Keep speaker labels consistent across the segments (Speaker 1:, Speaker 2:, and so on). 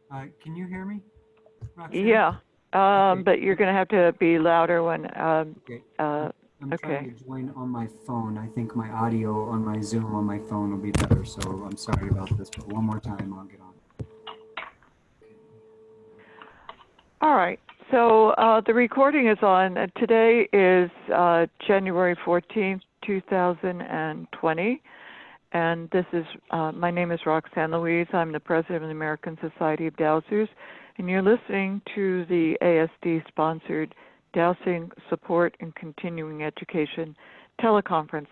Speaker 1: Can you hear me, Roxanne?
Speaker 2: Yeah,
Speaker 1: Okay.
Speaker 2: but you're going to have to be louder when,
Speaker 1: Okay.
Speaker 2: uh,
Speaker 1: I'm trying
Speaker 2: okay.
Speaker 1: to join on my phone. I think my audio on my Zoom on my phone will be better. So I'm sorry about this, but one more time I'll get on.
Speaker 2: All right. So the recording is on. Today is January 14th, 2020. And this is, my name is Roxanne Louise. I'm the president of the American Society of Dowsers. And you're listening to the ASD-sponsored Dowsing Support and Continuing Education teleconference.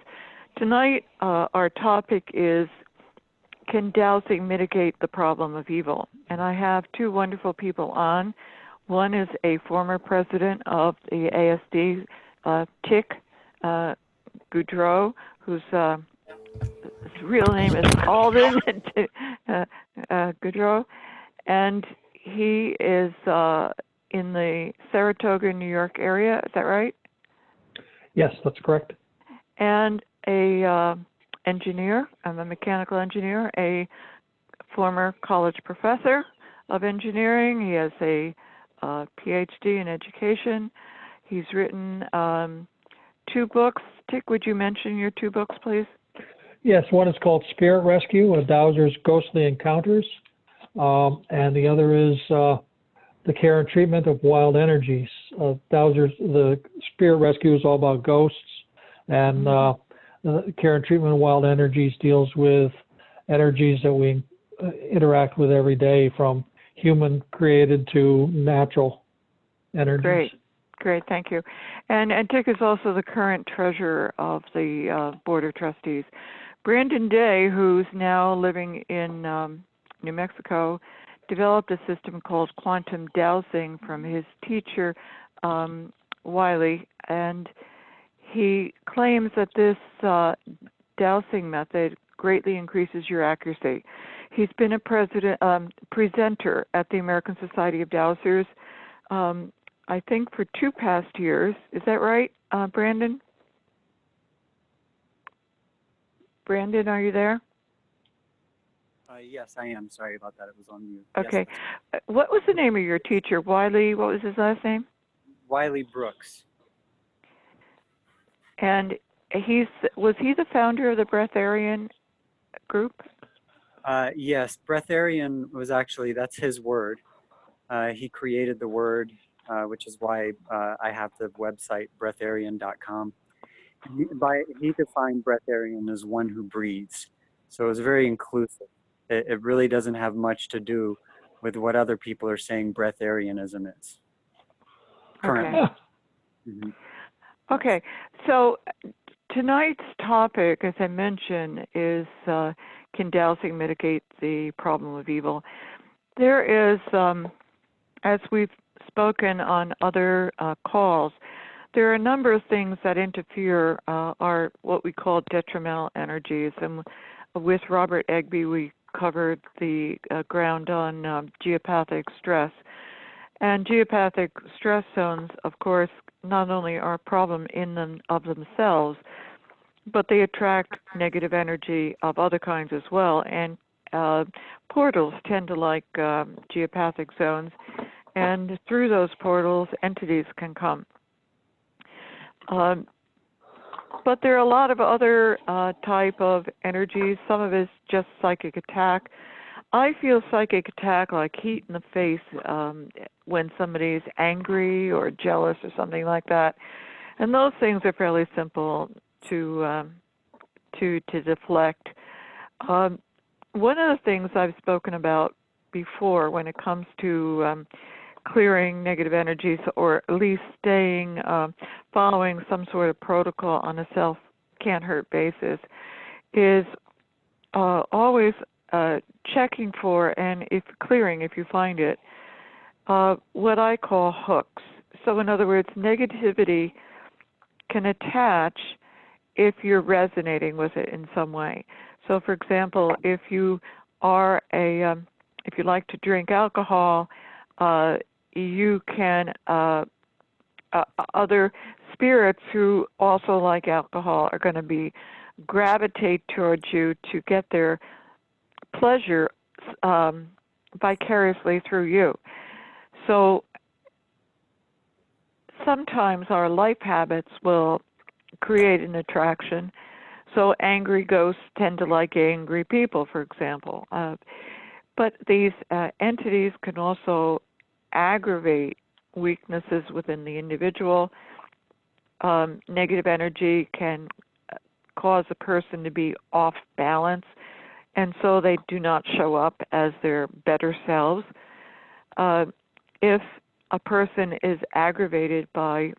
Speaker 2: Tonight, our topic is, can dowsing mitigate the problem of evil? And I have two wonderful people on. One is a former president of the ASD, Tick Gaudreau, whose real name is Alden Gaudreau, and he is in the Saratoga, New York area. Is that right?
Speaker 3: Yes, that's correct.
Speaker 2: And a engineer. I'm a mechanical engineer, a former college professor of engineering. He has a PhD in education. He's written two books. Tick, would you mention your two books, please?
Speaker 3: Yes, one is called Spirit Rescue, A Dowser's Ghostly Encounters, and the other is The Care and Treatment of Wild Energies. Dowser's, the Spirit Rescue is all about ghosts, and the Care and Treatment of Wild Energies deals with energies that we interact with every day, from human created to natural energies.
Speaker 2: Great, thank you. And Tick is also the current treasurer of the Board of Trustees. Brandon Day, who's now living in New Mexico, developed a system called quantum dowsing from his teacher, Wiley, and he claims that this dowsing method greatly increases your accuracy. He's been a presenter at the American Society of Dowsers, I think, for 2 past years. Is that right, Brandon? Brandon, are you there?
Speaker 1: Yes, I am. Sorry about that. It was on mute.
Speaker 2: Okay.
Speaker 1: Yes,
Speaker 2: What was the name of your teacher? Wiley, what was his last name?
Speaker 1: Wiley Brooks.
Speaker 2: And was he the founder of the Breatharian group?
Speaker 1: Yes, breatharian was actually, that's his word. He created the word, which is why I have the website breatharian.com. He defined breatharian as one who breathes. So it was very inclusive. It really doesn't have much to do with what other people are saying breatharianism is currently.
Speaker 2: Okay.
Speaker 1: Mm-hmm.
Speaker 2: Okay. So tonight's topic, as I mentioned, is can dowsing mitigate the problem of evil? There is, as we've spoken on other calls, there are a number of things that interfere, are what we call detrimental energies. And with Robert Egby, we covered the ground on geopathic stress. And geopathic stress zones, of course, not only are a problem in them of themselves, but they attract negative energy of other kinds as well. And portals tend to like geopathic zones, and through those portals, entities can come. But there are a lot of other type of energies. Some of it is just psychic attack. I feel psychic attack like heat in the face when somebody's angry or jealous or something like that. And those things are fairly simple to deflect. One of the things I've spoken about before when it comes to clearing negative energies, or at least staying, following some sort of protocol on a self can't hurt basis, is always checking for, and if clearing, if you find it, what I call hooks. So in other words, negativity can attach if you're resonating with it in some way. So for example, if you are if you like to drink alcohol, you can, other spirits who also like alcohol are going to gravitate towards you to get their pleasure vicariously through you. So sometimes our life habits will create an attraction. So angry ghosts tend to like angry people, for example. But these entities can also aggravate weaknesses within the individual. Negative energy can cause a person to be off balance, and so they do not show up as their better selves. If a person is aggravated by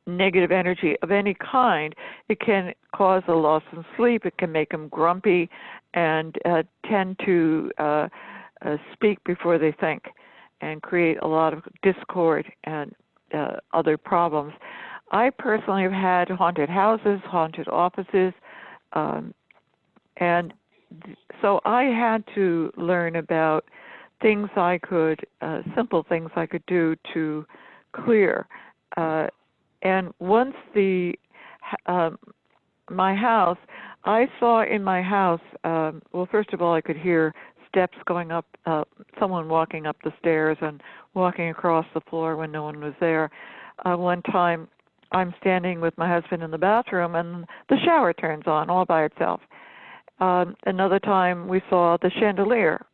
Speaker 2: negative energy of any kind, it can cause a loss in sleep. It can make them grumpy and tend to speak before they think and create a lot of discord and other problems. I personally have had haunted houses, haunted offices, and so I had to learn about things I could, simple things I could do to clear. And once my house, I saw in my house, well, first of all, I could hear steps going up, someone walking up the stairs and walking across the floor when no one was there. One time, I'm standing with my husband in the bathroom, and the shower turns on all by itself. Another time, we saw the chandelier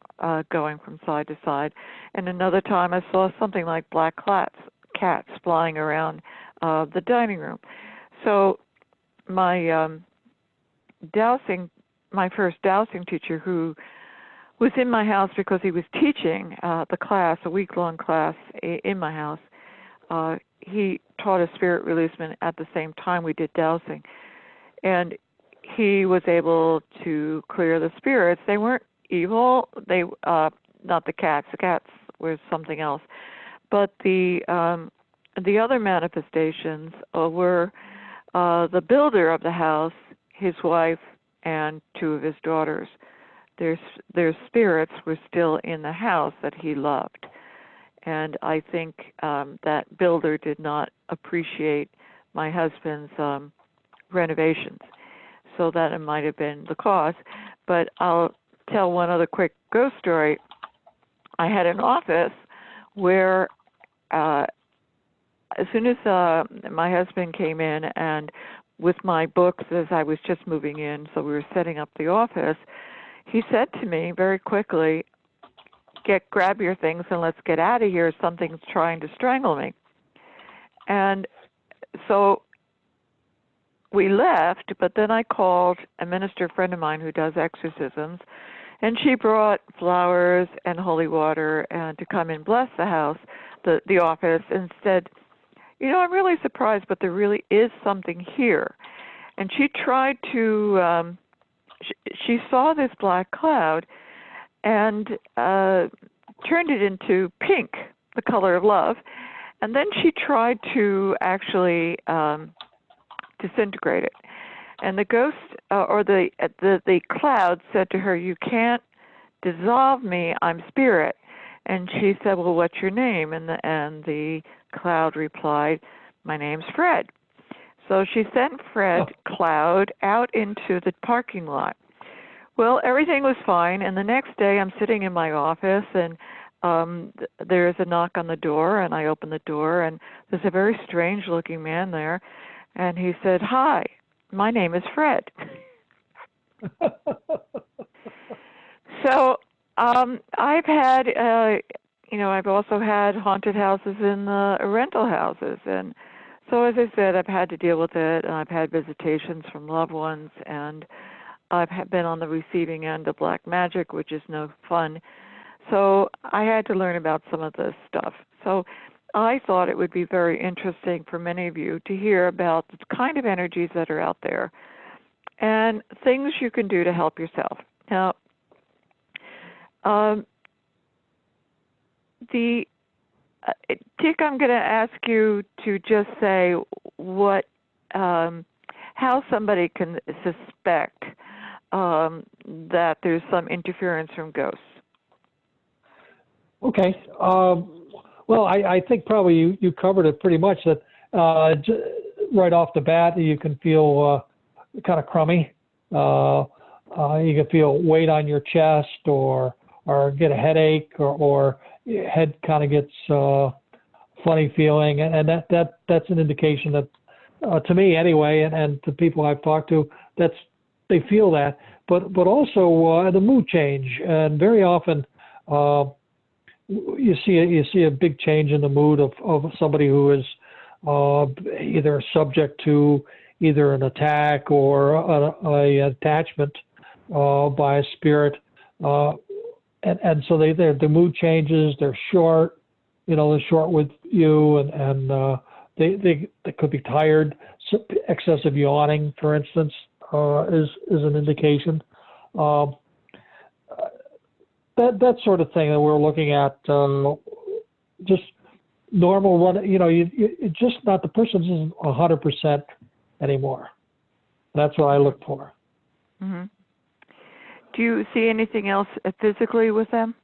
Speaker 2: going from side to side. And another time, I saw something like black cats flying around the dining room. So my my first dowsing teacher, who was in my house because he was teaching the class, a week-long class in my house, he taught us spirit releasement at the same time we did dowsing. And he was able to clear the spirits. They weren't evil. They not the cats. The cats were something else. But the other manifestations were the builder of the house, his wife, and two of his daughters. Their spirits were still in the house that he loved. And I think that builder did not appreciate my husband's renovations. So that it might have been the cause. But I'll tell one other quick ghost story. I had an office where as soon as my husband came in and with my books as I was just moving in, so we were setting up the office, he said to me very quickly, grab your things and let's get out of here. Something's trying to strangle me. And so we left, but then I called a minister friend of mine who does exorcisms, and she brought flowers and holy water and to come and bless the house, the office, and said, I'm really surprised, but there really is something here. And she tried to, she saw this black cloud and turned it into pink, the color of love, and then she tried to actually disintegrate it. And the ghost or the cloud said to her, "You can't dissolve me. I'm spirit." And she said, "Well, what's your name?" And the cloud replied, "My name's Fred." So she sent Fred Cloud out into the parking lot. Well, everything was fine. And the next day, I'm sitting in my office, and there's a knock on the door, and I open the door, and there's a very strange-looking man there. And he said, "Hi, my name is Fred." So I've had, I've also had haunted houses in rental houses. And so, as I said, I've had to deal with it. And I've had visitations from loved ones. And I've been on the receiving end of black magic, which is no fun. So I had to learn about some of this stuff. So I thought it would be very interesting for many of you to hear about the kind of energies that are out there and things you can do to help yourself. Now, Dick, I'm going to ask you to just say how somebody can suspect that there's some interference from ghosts.
Speaker 3: Okay. Well, I think probably you covered it pretty much. That right off the bat, you can feel kind of crummy. You can feel weight on your chest or or get a headache, or head kind of gets funny feeling, and that's an indication that, to me anyway, and to people I've talked to, they feel that. But also the mood change, and very often you see a big change in the mood of somebody who is either subject to either an attack or a attachment by a spirit, and so the mood changes. They're short, they're short with you, and they could be tired. Excessive yawning, for instance, is an indication. That sort of thing that we're looking at, just normal one. It's just not, the person isn't 100% anymore. That's what I look for.
Speaker 2: Mm-hmm. Do you see anything else physically with them?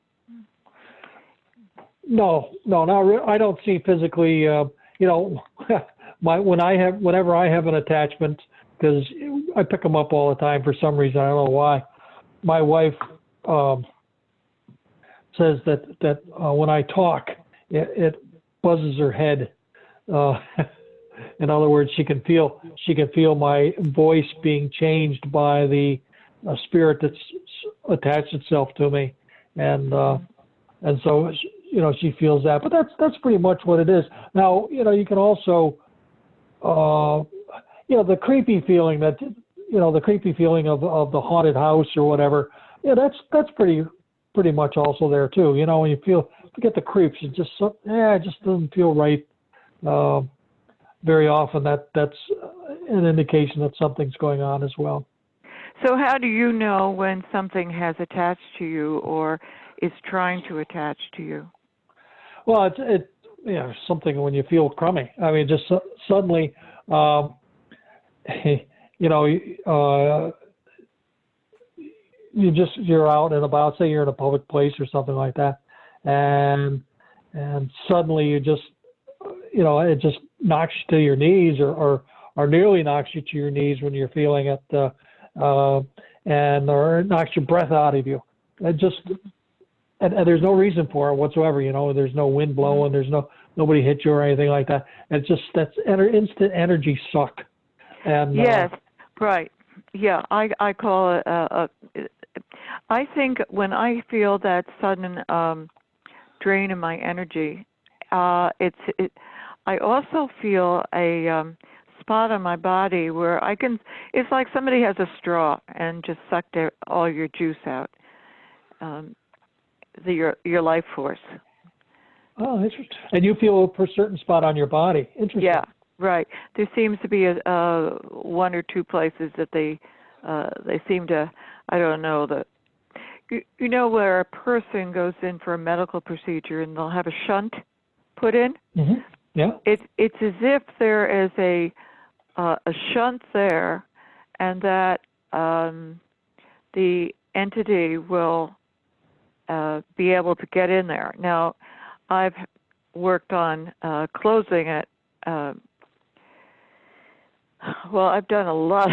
Speaker 3: No, not really. I don't see physically. Whenever I have an attachment, because I pick them up all the time for some reason. I don't know why. My wife says that when I talk, it buzzes her head. In other words, she can feel my voice being changed by the spirit that's attached itself to me, and so she feels that. But that's pretty much what it is. Now you can also the creepy feeling the creepy feeling of the haunted house or whatever. Yeah, that's pretty much also there too. When you get the creeps, it just doesn't feel right. Very often that's an indication that something's going on as well.
Speaker 2: So how do you know when something has attached to you or is trying to attach to you?
Speaker 3: Well, it's something when you feel crummy. I mean, just suddenly, you're out and about, say you're in a public place or something like that, and suddenly you just, it just knocks you to your knees or nearly knocks you to your knees when you're feeling it, or it knocks your breath out of you. It just, and there's no reason for it whatsoever. There's no wind blowing, there's nobody hit you or anything like that. It's just, that's instant energy suck. And
Speaker 2: yes, right. Yeah, I call it. I think when I feel that sudden drain in my energy, I also feel a spot on my body where it's like somebody has a straw and just sucked all your juice out, your life force.
Speaker 3: Oh, interesting. And you feel a certain spot on your body. Interesting.
Speaker 2: Yeah, right. There seems to be one or two places that they seem to, I don't know, where a person goes in for a medical procedure and they'll have a shunt put in.
Speaker 3: Mm-hmm. Yeah.
Speaker 2: It's as if there is a shunt there, and that the entity will be able to get in there. Now, I've worked on closing it. I've done a lot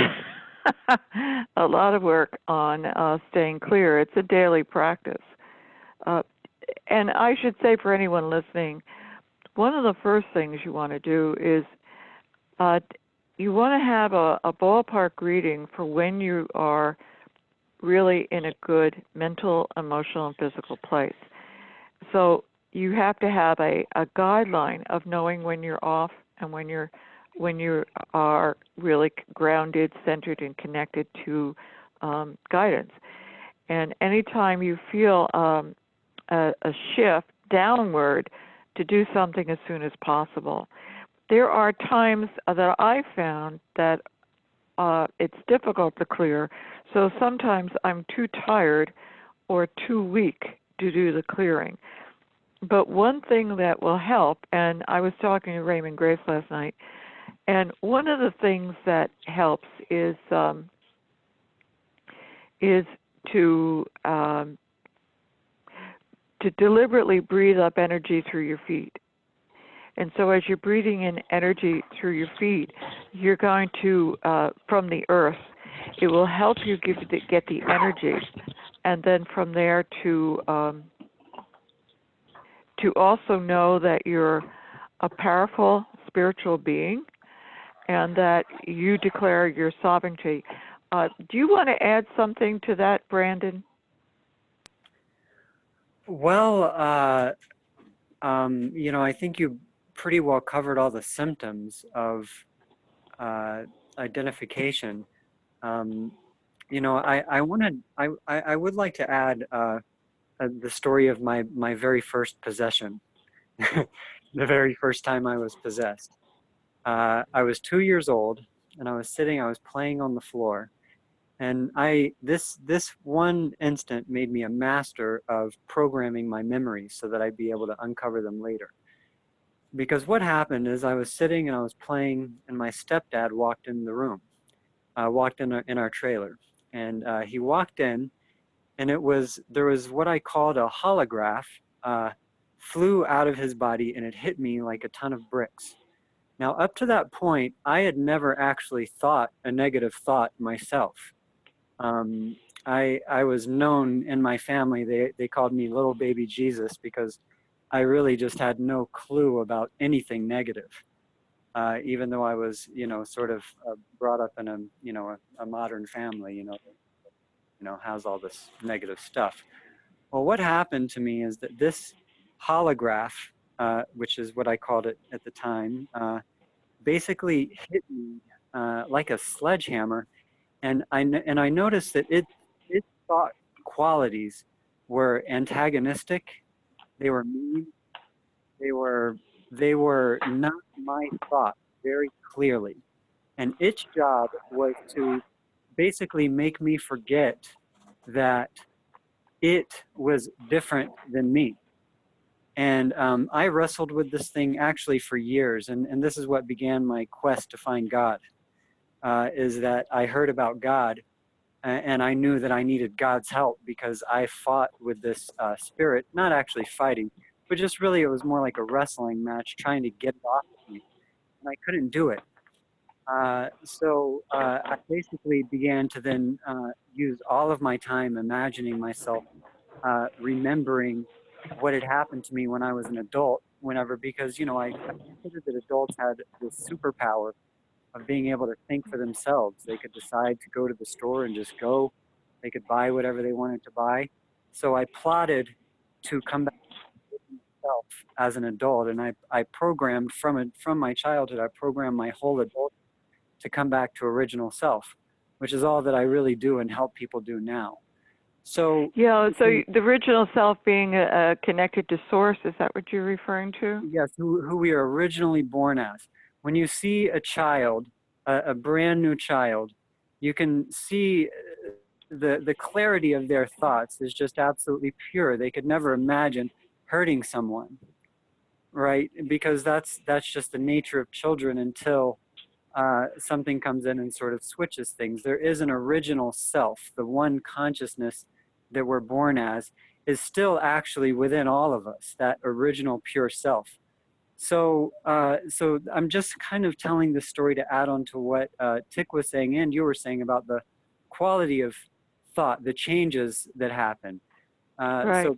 Speaker 2: of work on staying clear. It's a daily practice. And I should say for anyone listening, one of the first things you want to do is you want to have a ballpark reading for when you are really in a good mental, emotional, and physical place. So you have to have a guideline of knowing when you're off and when you are really grounded, centered, and connected to guidance. And anytime you feel a shift downward, to do something as soon as possible. There are times that I found that it's difficult to clear, so sometimes I'm too tired or too weak to do the clearing. But one thing that will help, and I was talking to Raymond Grace last night, and one of the things that helps is to deliberately breathe up energy through your feet. And so as you're breathing in energy through your feet, you're going to, from the earth, it will help you get the energy and then from there to also know that you're a powerful spiritual being and that you declare your sovereignty. Do you want to add something to that, Brandon?
Speaker 1: Well, I think you pretty well covered all the symptoms of uh, identification. Um, I would like to add the story of my very first possession, the very first time I was possessed. I was 2 years old, and I was playing on the floor, and this one instant made me a master of programming my memories so that I'd be able to uncover them later. Because what happened is I was sitting and I was playing, and my stepdad walked in the room, walked in our trailer, and he walked in, and there was what I called a holograph, uh, flew out of his body, and it hit me like a ton of bricks. Now, up to that point, I had never actually thought a negative thought myself. Um, I was known in my family, they called me little baby Jesus because I really just had no clue about anything negative. Even though I was, sort of brought up in a modern family, has all this negative stuff. Well, what happened to me is that this holograph, which is what I called it at the time, basically hit me like a sledgehammer, and I noticed that its thought qualities were antagonistic. They were mean. They were they were not my thought very clearly, and its job was to basically make me forget that it was different than me. And I wrestled with this thing actually for years, and this is what began my quest to find God. Is that I heard about God, and I knew that I needed God's help because I fought with this spirit, not actually fighting, but just really it was more like a wrestling match trying to get it off of me, and I couldn't do it. So I basically began to then use all of my time imagining myself remembering what had happened to me when I was an adult, whenever, because, I considered that adults had this superpower of being able to think for themselves. They could decide to go to the store and just go. They could buy whatever they wanted to buy. So I plotted to come back to myself as an adult, and I programmed from my childhood. I programmed my whole adult to come back to original self, which is all that I really do and help people do now. So
Speaker 2: Yeah, so the original self being connected to source, is that what you're referring to?
Speaker 1: yes, who we are originally born as. When you see a child, a brand new child, you can see the clarity of their thoughts is just absolutely pure. They could never imagine hurting someone, right? Because that's just the nature of children until something comes in and sort of switches things. There is an original self, the one consciousness that we're born as is still actually within all of us, that original pure self. So I'm just kind of telling this story to add on to what Tick was saying and you were saying about the quality of thought, the changes that happen.
Speaker 2: Right.
Speaker 1: So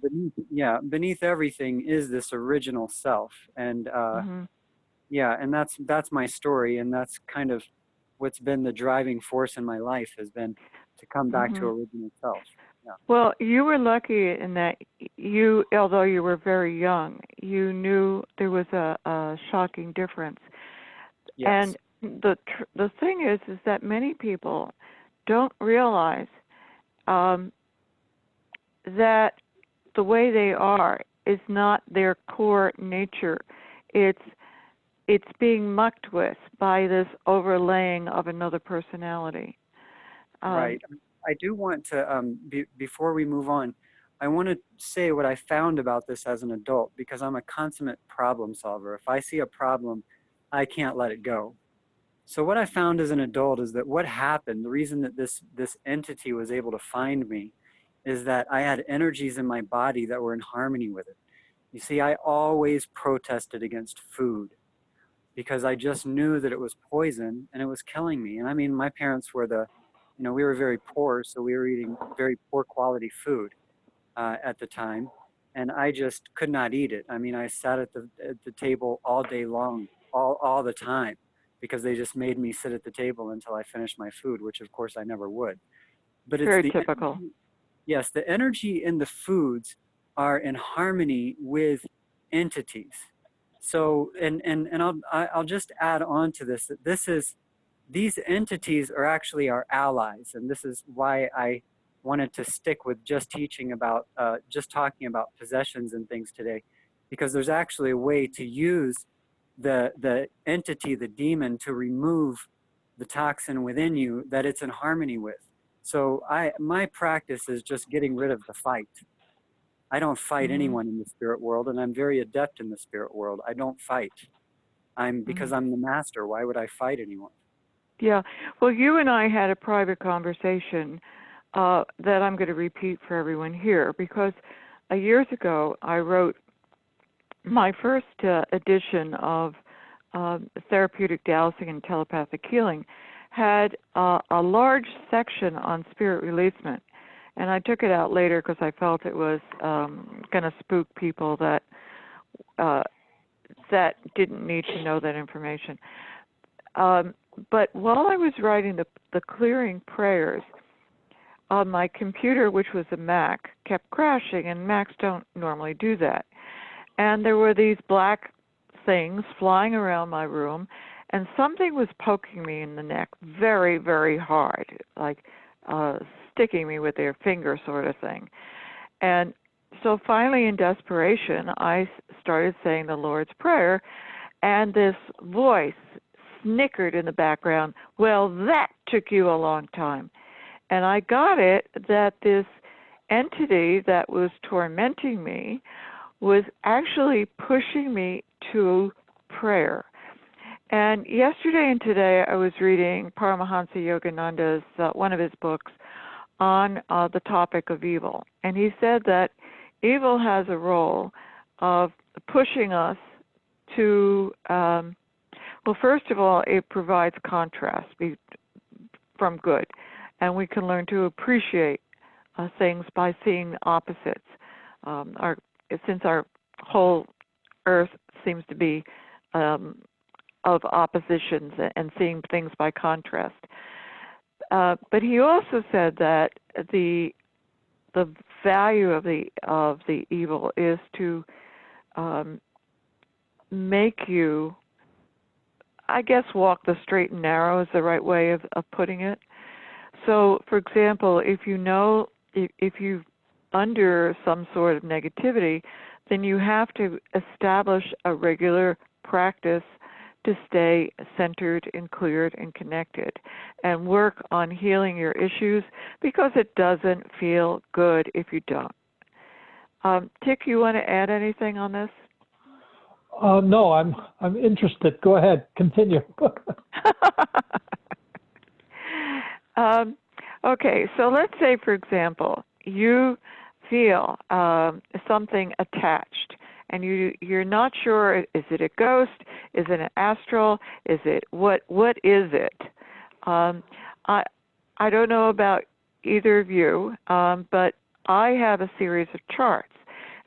Speaker 1: beneath everything is this original self, and
Speaker 2: Mm-hmm.
Speaker 1: yeah, and that's my story, and that's kind of what's been the driving force in my life has been to come back to
Speaker 2: Mm-hmm.
Speaker 1: original self. Yeah.
Speaker 2: Well, you were lucky in that you, although you were very young, you knew there was a shocking difference.
Speaker 1: Yes.
Speaker 2: And the thing is that many people don't realize um, that the way they are is not their core nature. It's being mucked with by this overlaying of another personality.
Speaker 1: Right. I do want to, before we move on, I want to say what I found about this as an adult because I'm a consummate problem solver. If I see a problem, I can't let it go. So what I found as an adult is that what happened, the reason that this entity was able to find me is that I had energies in my body that were in harmony with it. You see, I always protested against food because I just knew that it was poison and it was killing me. And I mean, my parents were we were very poor, so we were eating very poor quality food at the time, and I just could not eat it. I mean, I sat at the table all day long, all the time, because they just made me sit at the table until I finished my food, which of course I never would. But it's
Speaker 2: Very
Speaker 1: the
Speaker 2: typical.
Speaker 1: yes, the energy in the foods are in harmony with entities. So, and I'll just add on to this that these entities are actually our allies, and this is why I wanted to stick with just talking about possessions and things today, because there's actually a way to use the entity, the demon, to remove the toxin within you that it's in harmony with. So my practice is just getting rid of the fight. I don't fight
Speaker 2: Mm-hmm.
Speaker 1: anyone in the spirit world, and I'm very adept in the spirit world. I don't fight. Because I'm the master. Why would I fight anyone?
Speaker 2: Yeah. Well, you and I had a private conversation that I'm going to repeat for everyone here, because years ago I wrote my first edition of Therapeutic Dowsing and Telepathic Healing, had a large section on spirit releasement. And I took it out later because I felt it was going to spook people that didn't need to know that information. But while I was writing the clearing prayers, my computer, which was a Mac, kept crashing, and Macs don't normally do that. And there were these black things flying around my room, and something was poking me in the neck very, very hard, like sticking me with their finger sort of thing. And so finally, in desperation, I started saying the Lord's Prayer, and this voice snickered in the background, "Well, that took you a long time." And I got it that this entity that was tormenting me was actually pushing me to prayer. And yesterday and today I was reading Paramahansa Yogananda's, one of his books, on the topic of evil. And he said that evil has a role of pushing us to, well, first of all, it provides contrast from good. And we can learn to appreciate things by seeing opposites. Since our whole earth seems to be of oppositions and seeing things by contrast. But he also said that the value of the evil is to make you, I guess, walk the straight and narrow is the right way of putting it. So, for example, if you're under some sort of negativity, then you have to establish a regular practice to stay centered and cleared and connected, and work on healing your issues, because it doesn't feel good if you don't. Tick, you want to add anything on this?
Speaker 3: No, I'm interested. Go ahead, continue.
Speaker 2: Okay, so let's say, for example, you feel something attached, and you're not sure, is it a ghost, is it an astral, is it what is it? I don't know about either of you, but I have a series of charts.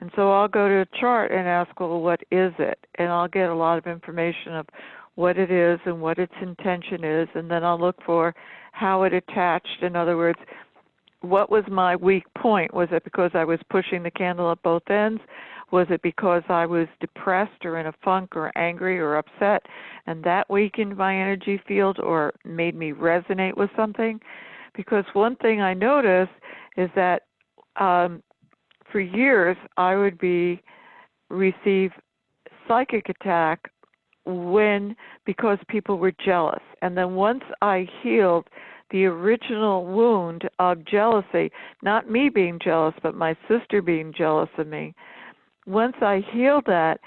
Speaker 2: And so I'll go to a chart and ask, well, what is it? And I'll get a lot of information of what it is and what its intention is, and then I'll look for how it attached. In other words, what was my weak point? Was it because I was pushing the candle at both ends? Was it because I was depressed or in a funk or angry or upset, and that weakened my energy field or made me resonate with something? Because one thing I noticed is that for years I would receive psychic attack because people were jealous. And then once I healed the original wound of jealousy, not me being jealous, but my sister being jealous of me, once I healed that,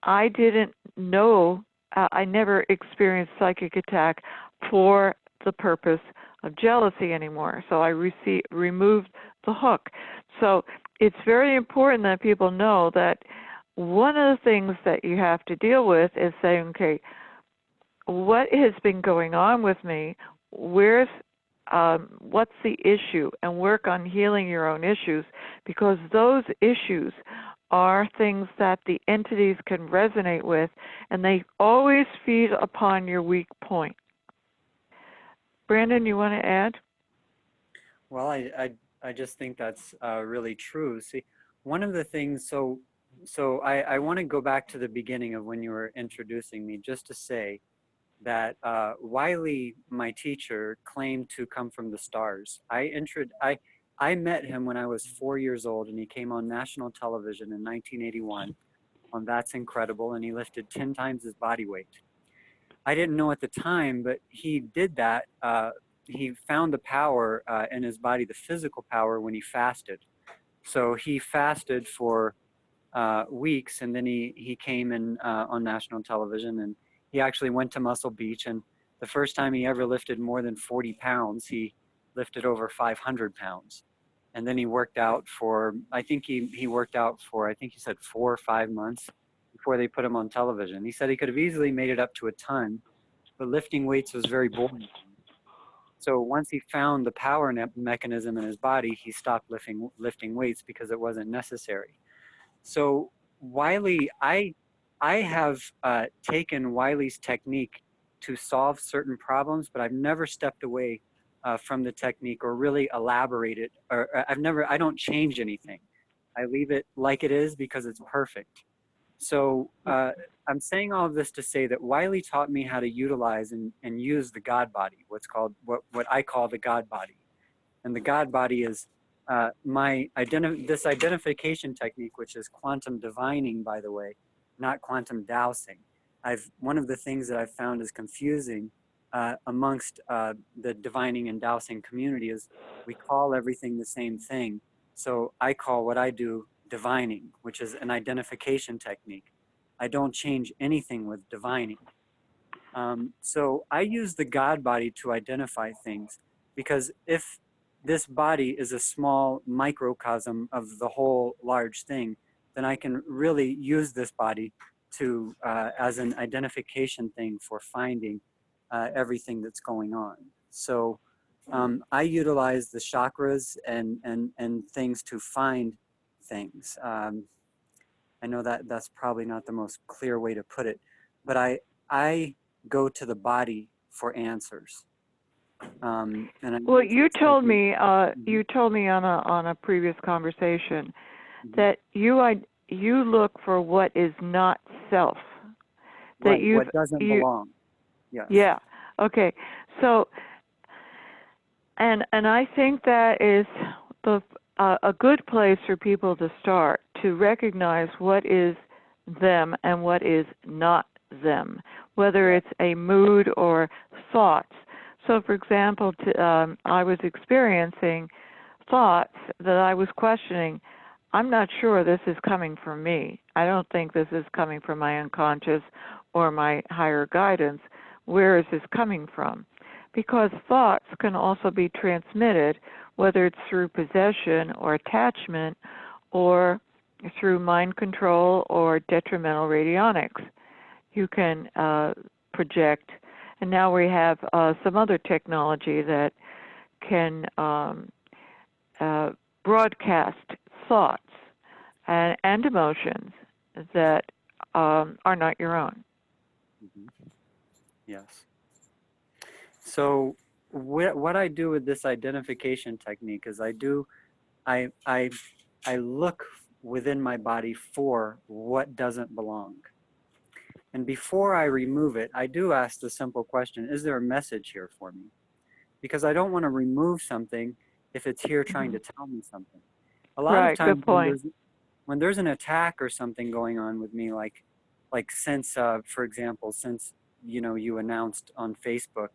Speaker 2: I didn't know, I never experienced psychic attack for the purpose of jealousy anymore. So I removed the hook. So it's very important that people know that one of the things that you have to deal with is saying, okay, what has been going on with me? Where's what's the issue, and work on healing your own issues, because those issues are things that the entities can resonate with, and they always feed upon your weak point. Brandon, you want to add?
Speaker 1: Well, I just think that's really true. See, one of the things, so I want to go back to the beginning of when you were introducing me, just to say that Wiley, my teacher, claimed to come from the stars. I met him when I was 4 years old, and he came on national television in 1981 on That's Incredible, and he lifted 10 times his body weight. I didn't know at the time, but he did that. He found the power in his body, the physical power, when he fasted. So he fasted for weeks, and then he came in on national television, and he actually went to Muscle Beach, and the first time he ever lifted more than 40 pounds, he lifted over 500 pounds. And then he worked out for, I think he worked out for, I think he said 4 or 5 months before they put him on television. He said he could have easily made it up to a ton, but lifting weights was very boring. So once he found the power mechanism in his body, he stopped lifting weights because it wasn't necessary. So Wiley, I have taken Wiley's technique to solve certain problems, but I've never stepped away from the technique or really elaborated. Or I don't change anything. I leave it like it is because it's perfect. So I'm saying all of this to say that Wiley taught me how to utilize and use the God body, what I call the God body. And the God body is this identification technique, which is quantum divining, by the way, not quantum dowsing. One of the things that I've found is confusing amongst the divining and dowsing community is we call everything the same thing. So I call what I do divining, which is an identification technique. I don't change anything with divining. So I use the God body to identify things, because if this body is a small microcosm of the whole large thing, then I can really use this body to as an identification thing for finding everything that's going on. So I utilize the chakras and things to find things. I know that that's probably not the most clear way to put it, but I go to the body for answers.
Speaker 2: Well, you told me on a previous conversation that you look for what is not self. That
Speaker 1: right, what doesn't belong. Yes.
Speaker 2: Yeah. Okay. So, and I think that is a good place for people to start, to recognize what is them and what is not them, whether it's a mood or thoughts. So, for example, I was experiencing thoughts that I was questioning. I'm not sure this is coming from me. I don't think this is coming from my unconscious or my higher guidance. Where is this coming from? Because thoughts can also be transmitted, whether it's through possession or attachment or through mind control or detrimental radionics. You can project. And now we have some other technology that can broadcast thoughts and emotions that are not your own.
Speaker 1: Mm-hmm. Yes. So what I do with this identification technique is I look within my body for what doesn't belong. And before I remove it, I do ask the simple question, is there a message here for me? Because I don't want to remove something if it's here trying to tell me something. A lot of times when there's an attack or something going on with me, like since, for example, since, you announced on Facebook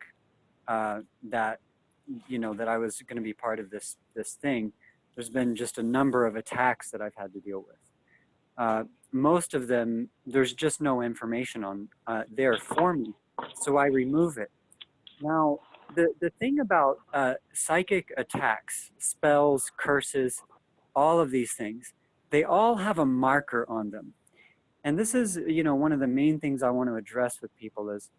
Speaker 1: that, that I was going to be part of this thing, there's been just a number of attacks that I've had to deal with. Most of them, there's just no information on there for me, so I remove it. Now, the thing about psychic attacks, spells, curses, all of these things, they all have a marker on them. And this is, one of the main things I want to address with people is,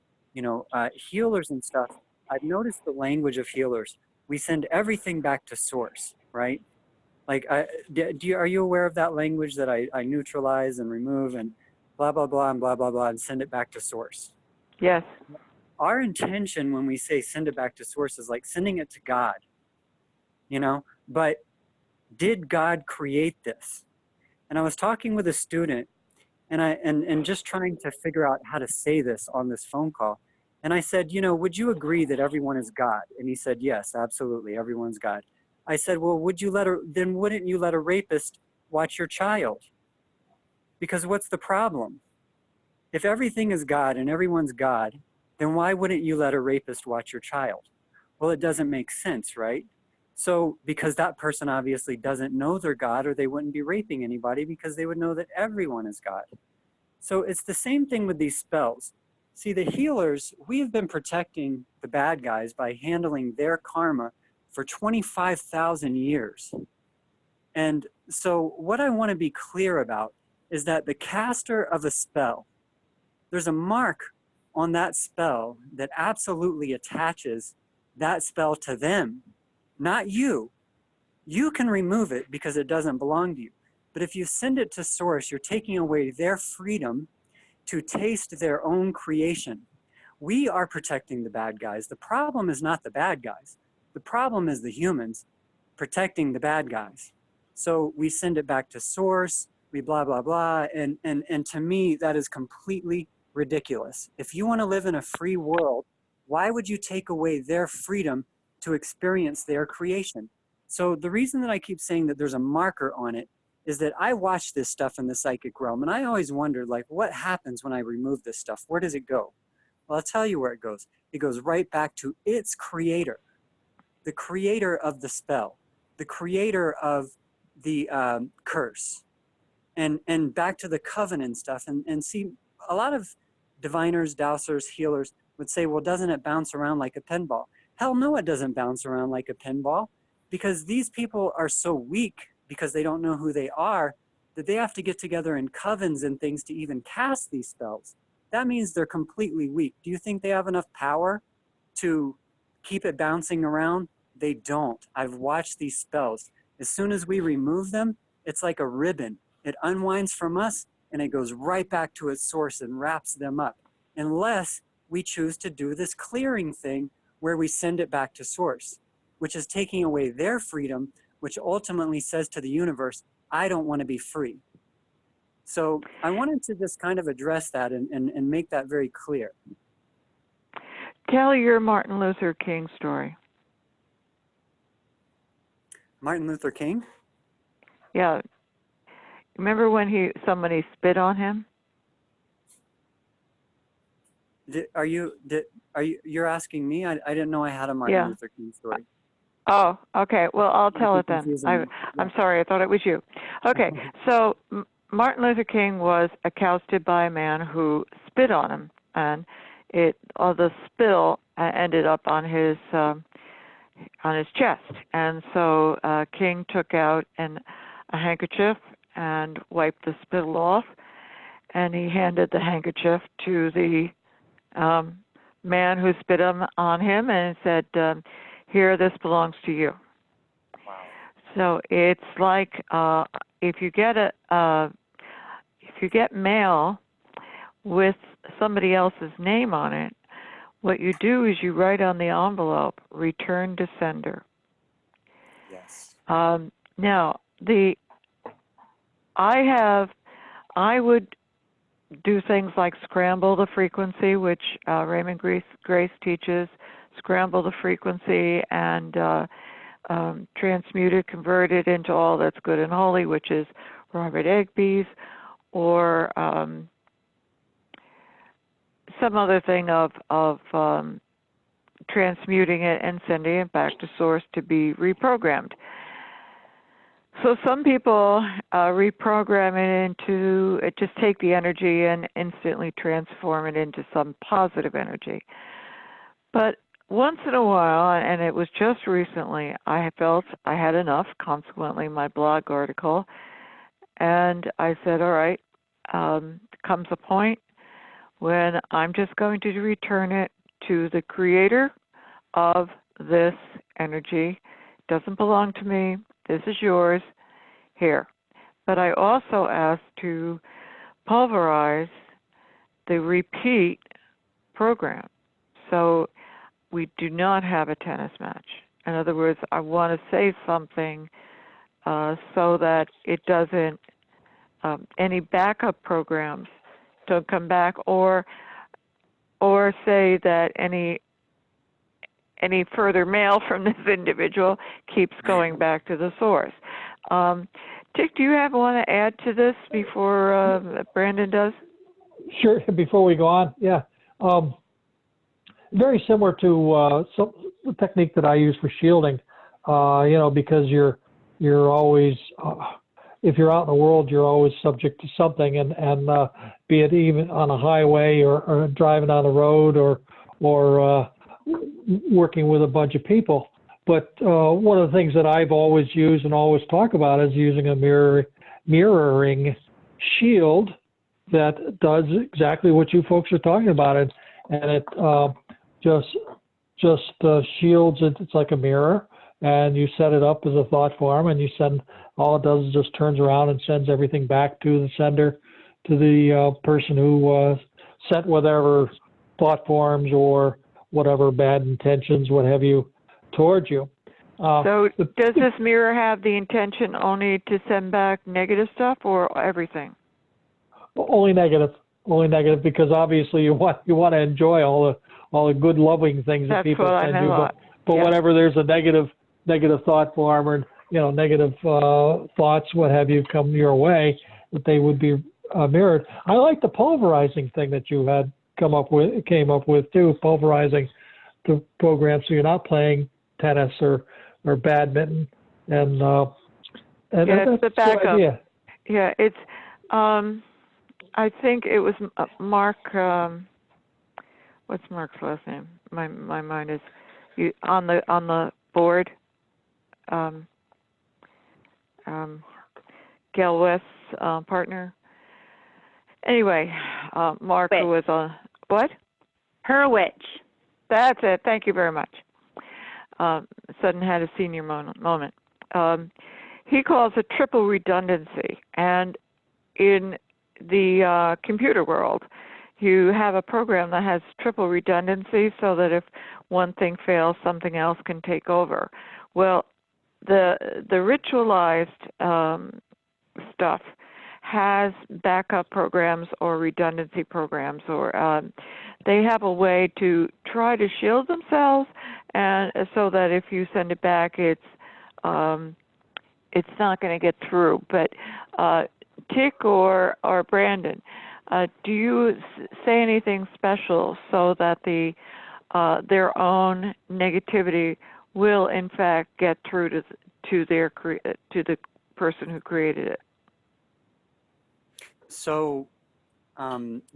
Speaker 1: healers and stuff. I've noticed the language of healers. we send everything back to source, right? Like, are you aware of that language that I neutralize and remove and blah, blah, blah, and blah, blah, blah, and send it back to source?
Speaker 2: Yes.
Speaker 1: Our intention when we say send it back to source is like sending it to God, you know? But did God create this? And I was talking with a student and just trying to figure out how to say this on this phone call. And I said, you know, would you agree that everyone is God? And he said, yes, absolutely, everyone's God. I said, well, then wouldn't you let a rapist watch your child? Because what's the problem? If everything is God and everyone's God, then why wouldn't you let a rapist watch your child? Well, it doesn't make sense, right? So, because that person obviously doesn't know they're God, or they wouldn't be raping anybody because they would know that everyone is God. So it's the same thing with these spells. See, the healers, we have been protecting the bad guys by handling their karma for 25,000 years. And so what I want to be clear about is that the caster of a spell, there's a mark on that spell that absolutely attaches that spell to them, not you. You can remove it because it doesn't belong to you. But if you send it to source, you're taking away their freedom to taste their own creation. We are protecting the bad guys. The problem is not the bad guys. The problem is the humans protecting the bad guys. So we send it back to source, we blah, blah, blah. And to me, that is completely ridiculous. If you want to live in a free world, why would you take away their freedom to experience their creation? So the reason that I keep saying that there's a marker on it is that I watch this stuff in the psychic realm, and I always wondered, like, what happens when I remove this stuff? Where does it go? Well, I'll tell you where it goes. It goes right back to its creator, the creator of the spell, the creator of the curse, and back to the covenant stuff. And see, a lot of diviners, dowsers, healers would say, well, doesn't it bounce around like a pinball? Hell no, it doesn't bounce around like a pinball, because these people are so weak because they don't know who they are, that they have to get together in covens and things to even cast these spells. That means they're completely weak. Do you think they have enough power to keep it bouncing around? They don't. I've watched these spells. As soon as we remove them, it's like a ribbon. It unwinds from us and it goes right back to its source and wraps them up. Unless we choose to do this clearing thing where we send it back to source, which is taking away their freedom, which ultimately says to the universe, I don't want to be free. So I wanted to just kind of address that and make that very clear.
Speaker 2: Tell your Martin Luther King story.
Speaker 1: Martin Luther King?
Speaker 2: Yeah. Remember when somebody spit on him?
Speaker 1: You're asking me? I didn't know I had a Martin Luther King story.
Speaker 2: Oh, okay. Well, I'll tell it then. I'm sorry. I thought it was you. Okay. So Martin Luther King was accosted by a man who spit on him, and the spill ended up on his chest. And so King took out a handkerchief and wiped the spittle off, and he handed the handkerchief to the man who spit on him and said, here, this belongs to you.
Speaker 1: Wow.
Speaker 2: So it's like if you get mail with somebody else's name on it, what you do is you write on the envelope, return to sender.
Speaker 1: Yes.
Speaker 2: Now, I would do things like scramble the frequency, which Raymond Grace teaches, scramble the frequency and transmute it, convert it into all that's good and holy, which is Robert Egby's, or some other thing of transmuting it and sending it back to source to be reprogrammed. So some people reprogram it just take the energy and instantly transform it into some positive energy. But once in a while, and it was just recently, I felt I had enough, consequently my blog article, and I said, all right, comes a point when I'm just going to return it to the creator of this energy. Doesn't belong to me. This is yours. Here. But I also asked to pulverize the repeat program. So we do not have a tennis match. In other words, I want to say something so that it doesn't, any backup programs don't come back, or say that any further mail from this individual keeps going back to the source. Dick, do you want to add to this before Brandon does?
Speaker 3: Sure. Before we go on, yeah. Very similar to the technique that I use for shielding. Because you're always, if you're out in the world, you're always subject to something, and be it even on a highway or driving on the road or working with a bunch of people. But one of the things that I've always used and always talk about is using a mirroring shield that does exactly what you folks are talking about, and it just shields it. It's like a mirror, and you set it up as a thought form, and you send. All it does is just turns around and sends everything back to the sender, to the person who sent whatever thought forms or whatever bad intentions, what have you, towards you.
Speaker 2: So does this mirror have the intention only to send back negative stuff or everything?
Speaker 3: Only negative, because obviously you want to enjoy all the good, loving things that people send you. But
Speaker 2: yeah.
Speaker 3: whenever there's a negative thought form or negative thoughts, what have you, come your way, that they would be mirrored. I like the pulverizing thing that you had came up with too, pulverizing the program so you're not playing tennis or badminton, and
Speaker 2: it's the backup.
Speaker 3: Idea.
Speaker 2: Yeah, it's I think it was Mark. What's Mark's last name? My mind is on the board. Gail West's partner. Anyway, Mark, who was on what?
Speaker 4: Hurwitz.
Speaker 2: That's it. Thank you very much. Sudden had a senior moment. He calls it triple redundancy, and in the computer world, you have a program that has triple redundancy so that if one thing fails, something else can take over. Well, the ritualized stuff has backup programs or redundancy programs, or they have a way to try to shield themselves, and so that if you send it back, it's not going to get through. But Tick or Brandon, do you say anything special so that their own negativity will in fact get through to the person who created it?
Speaker 1: So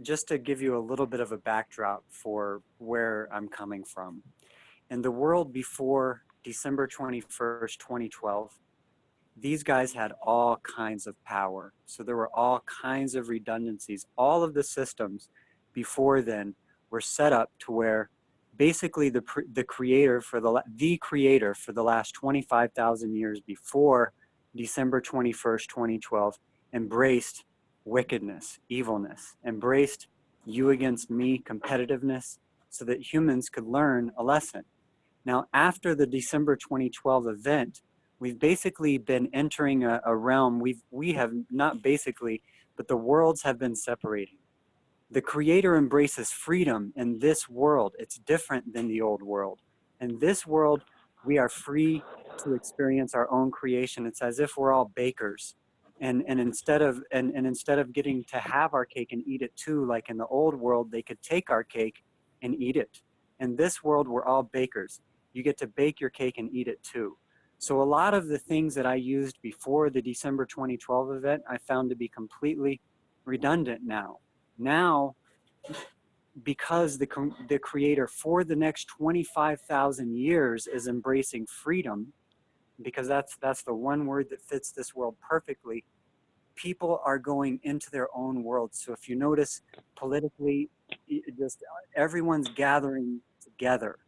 Speaker 1: just to give you a little bit of a backdrop for where I'm coming from. In the world before December 21st, 2012, these guys had all kinds of power. So there were all kinds of redundancies. All of the systems before then were set up to where basically the creator for the last 25,000 years before December 21st, 2012 embraced wickedness, evilness, embraced you against me competitiveness so that humans could learn a lesson. Now, after the December 2012 event, we've basically been entering a realm, we have not basically, but the worlds have been separating. The Creator embraces freedom in this world. It's different than the old world. In this world, we are free to experience our own creation. It's as if we're all bakers. And instead of getting to have our cake and eat it too, like in the old world, they could take our cake and eat it. In this world, we're all bakers. You get to bake your cake and eat it too. So a lot of the things that I used before the December 2012 event, I found to be completely redundant now. Now, because the Creator for the next 25,000 years is embracing freedom, because that's the one word that fits this world perfectly, people are going into their own world. So if you notice politically, just everyone's gathering together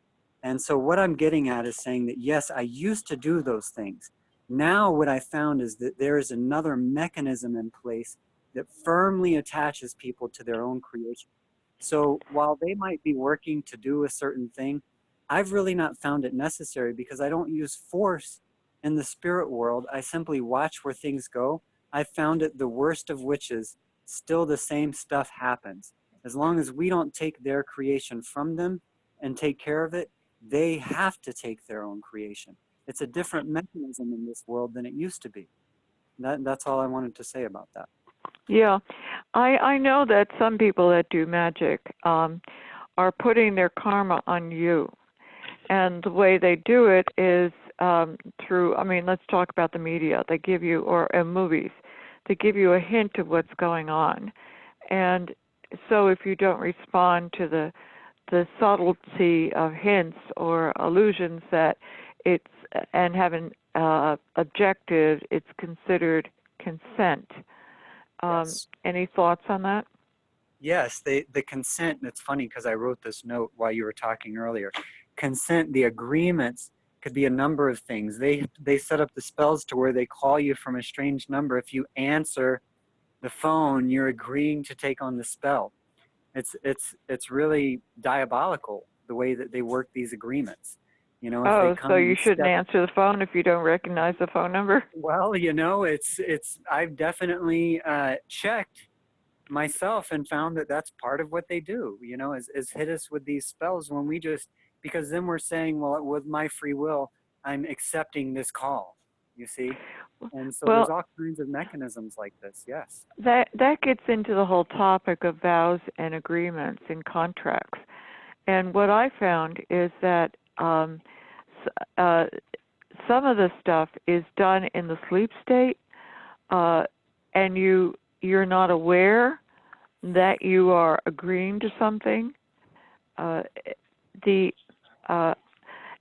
Speaker 1: And so what I'm getting at is saying that, yes, I used to do those things. Now what I found is that there is another mechanism in place that firmly attaches people to their own creation. So while they might be working to do a certain thing, I've really not found it necessary because I don't use force in the spirit world. I simply watch where things go. I found it the worst of witches, still the same stuff happens. As long as we don't take their creation from them and take care of it, they have to take their own creation. It's a different mechanism in this world than it used to be. That's all I wanted to say about that.
Speaker 2: Yeah, I know that some people that do magic are putting their karma on you, and the way they do it is through. I mean, let's talk about the media. They give you, or movies, they give you a hint of what's going on, and so if you don't respond to the subtlety of hints or allusions that it's and have an objective, it's considered consent.
Speaker 1: Yes.
Speaker 2: Any thoughts on that?
Speaker 1: Yes, the consent, and it's funny because I wrote this note while you were talking earlier. Consent, the agreements could be a number of things. They set up the spells to where they call you from a strange number. If you answer the phone, you're agreeing to take on the spell. It's really diabolical the way that they work these agreements. You know, if they
Speaker 2: Oh,
Speaker 1: come
Speaker 2: so you
Speaker 1: and
Speaker 2: shouldn't
Speaker 1: step,
Speaker 2: answer the phone if you don't recognize the phone number?
Speaker 1: well, you know, I've definitely checked myself and found that that's part of what they do, you know, is hit us with these spells when we just, because then we're saying, well, with my free will, I'm accepting this call, you see? And so there's
Speaker 2: Well,
Speaker 1: all kinds of mechanisms like this, yes.
Speaker 2: that gets into the whole topic of vows and agreements and contracts. And what I found is that some of the stuff is done in the sleep state, and you're not aware that you are agreeing to something. The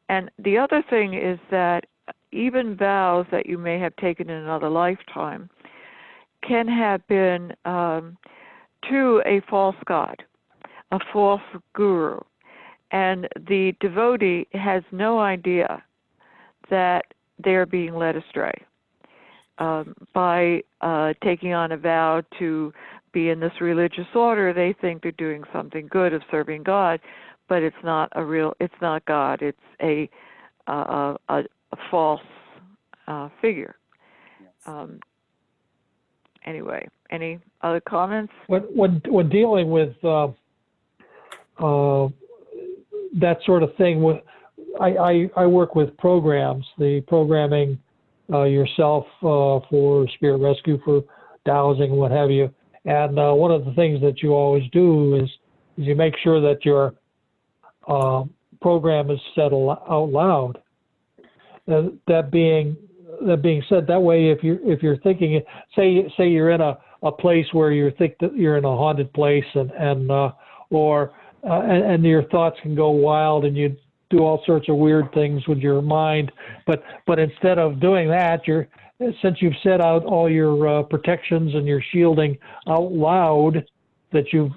Speaker 2: and the other thing is that even vows that you may have taken in another lifetime can have been to a false god, a false guru, and the devotee has no idea that they're being led astray by taking on a vow to be in this religious order. They think they're doing something good of serving God, but it's not God. It's a false figure.
Speaker 1: Yes.
Speaker 2: Anyway, any other comments?
Speaker 3: When dealing with that sort of thing, I work with programs, the programming yourself for Spirit Rescue, for Dowsing, what have you. And one of the things that you always do is you make sure that your program is said out loud. That being said, that way, if you're thinking, say you're in a place where you think that you're in a haunted place, and your thoughts can go wild, and you do all sorts of weird things with your mind. But instead of doing that, since you've set out all your protections and your shielding out loud, that you've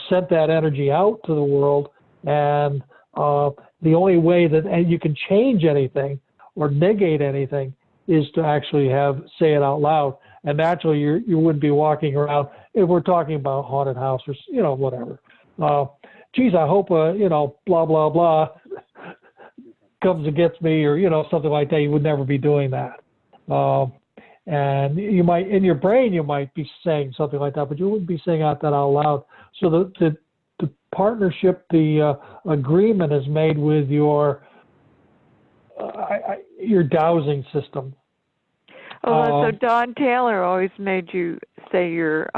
Speaker 3: sent that energy out to the world, and the only way that you can change anything or negate anything is to actually say it out loud. And naturally, you wouldn't be walking around if we're talking about haunted house or whatever. Geez, I hope blah blah blah comes and gets me, or something like that. You would never be doing that. And you might, in your brain, you might be saying something like that, but you wouldn't be saying that out loud. So the partnership, the agreement is made with your dowsing system.
Speaker 2: So Don Taylor always made you say your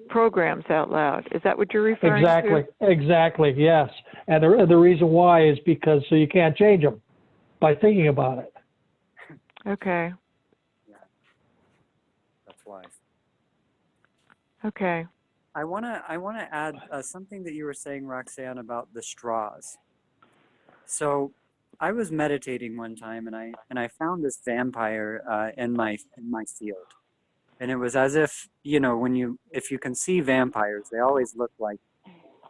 Speaker 2: programs out loud. Is that what you're referring to?
Speaker 3: Exactly, yes. And the reason why is because so you can't change them by thinking about it.
Speaker 2: Okay.
Speaker 1: Yeah, that's wise.
Speaker 2: Okay.
Speaker 1: I wanna add something that you were saying, Roxanne, about the straws. So I was meditating one time, and I found this vampire in my field, and it was as if if you can see vampires, they always look like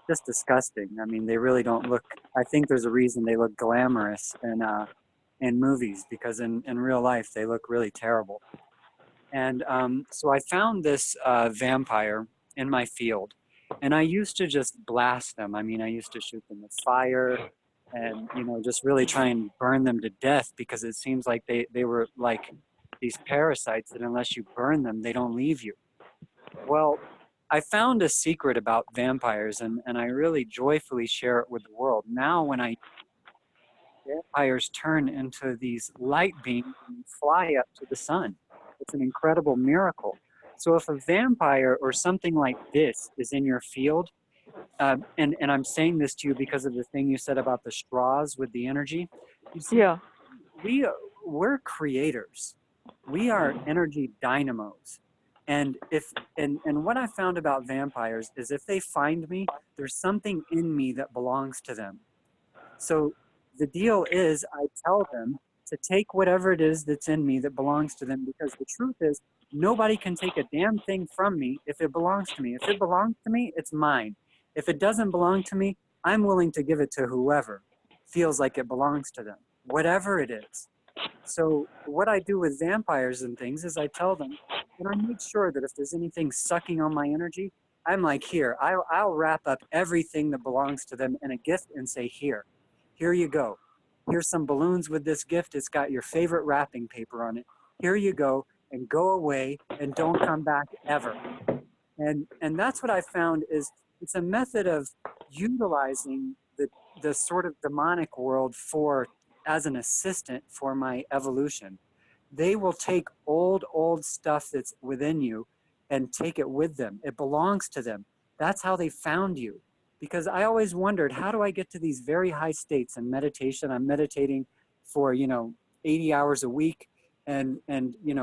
Speaker 1: just disgusting. I mean, they really don't look, I think there's a reason they look glamorous in movies, because in real life they look really terrible. And so I found this vampire in my field, and I used to just blast them. I mean, I used to shoot them with fire and, just really try and burn them to death, because it seems like they were like these parasites that unless you burn them, they don't leave you. Well, I found a secret about vampires, and I really joyfully share it with the world. Now, when vampires turn into these light beams and fly up to the sun. It's an incredible miracle. So if a vampire or something like this is in your field, and I'm saying this to you because of the thing you said about the straws with the energy, you see,
Speaker 2: Yeah.
Speaker 1: we're creators. We are energy dynamos. And what I found about vampires is if they find me, there's something in me that belongs to them. So the deal is I tell them to take whatever it is that's in me that belongs to them, because the truth is nobody can take a damn thing from me if it belongs to me. If it belongs to me, it's mine. If it doesn't belong to me, I'm willing to give it to whoever feels like it belongs to them, whatever it is. So what I do with vampires and things is I tell them, and I make sure that if there's anything sucking on my energy, I'm like, here, I'll wrap up everything that belongs to them in a gift and say, here you go. Here's some balloons with this gift. It's got your favorite wrapping paper on it. Here you go, and go away and don't come back ever. And that's what I found is it's a method of utilizing the sort of demonic world as an assistant for my evolution. They will take old stuff that's within you and take it with them. It belongs to them. That's how they found you. Because I always wondered, how do I get to these very high states in meditation? I'm meditating for, 80 hours a week, and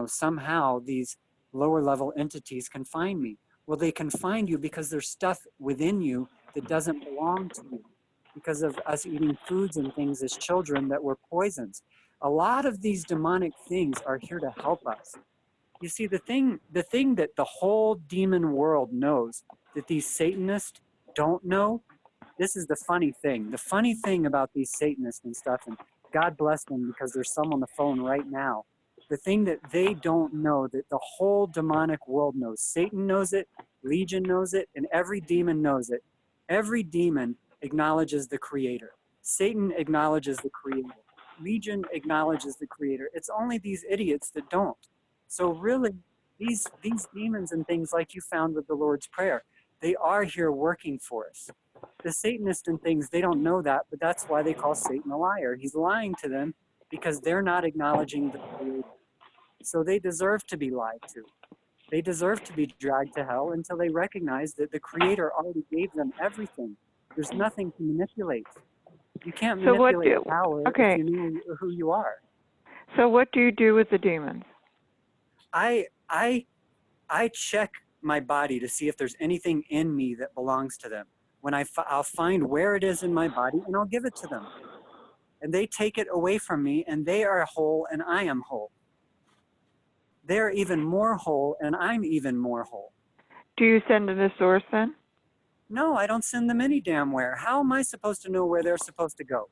Speaker 1: somehow these lower level entities can find me. Well, they can find you because there's stuff within you that doesn't belong to you, because of us eating foods and things as children that were poisons. A lot of these demonic things are here to help us. You see, the thing that the whole demon world knows that these Satanists don't know, this is the funny thing. The funny thing about these Satanists and stuff, and God bless them because there's some on the phone right now, the thing that they don't know, that the whole demonic world knows. Satan knows it, Legion knows it, and every demon knows it. Every demon acknowledges the Creator. Satan acknowledges the Creator. Legion acknowledges the Creator. It's only these idiots that don't. So really, these demons and things like you found with the Lord's Prayer, they are here working for us. The Satanists and things, they don't know that, but that's why they call Satan a liar. He's lying to them because they're not acknowledging the Creator. So they deserve to be lied to. They deserve to be dragged to hell until they recognize that the Creator already gave them everything. There's nothing to manipulate. You can't manipulate power if you know who you are.
Speaker 2: So what do you do with the demons?
Speaker 1: I check my body to see if there's anything in me that belongs to them. When I'll find where it is in my body, and I'll give it to them. And they take it away from me, and they are whole, and I am whole. They're even more whole, and I'm even more whole.
Speaker 2: Do you send them to source then?
Speaker 1: No, I don't send them any damn where. How am I supposed to know where they're supposed to go?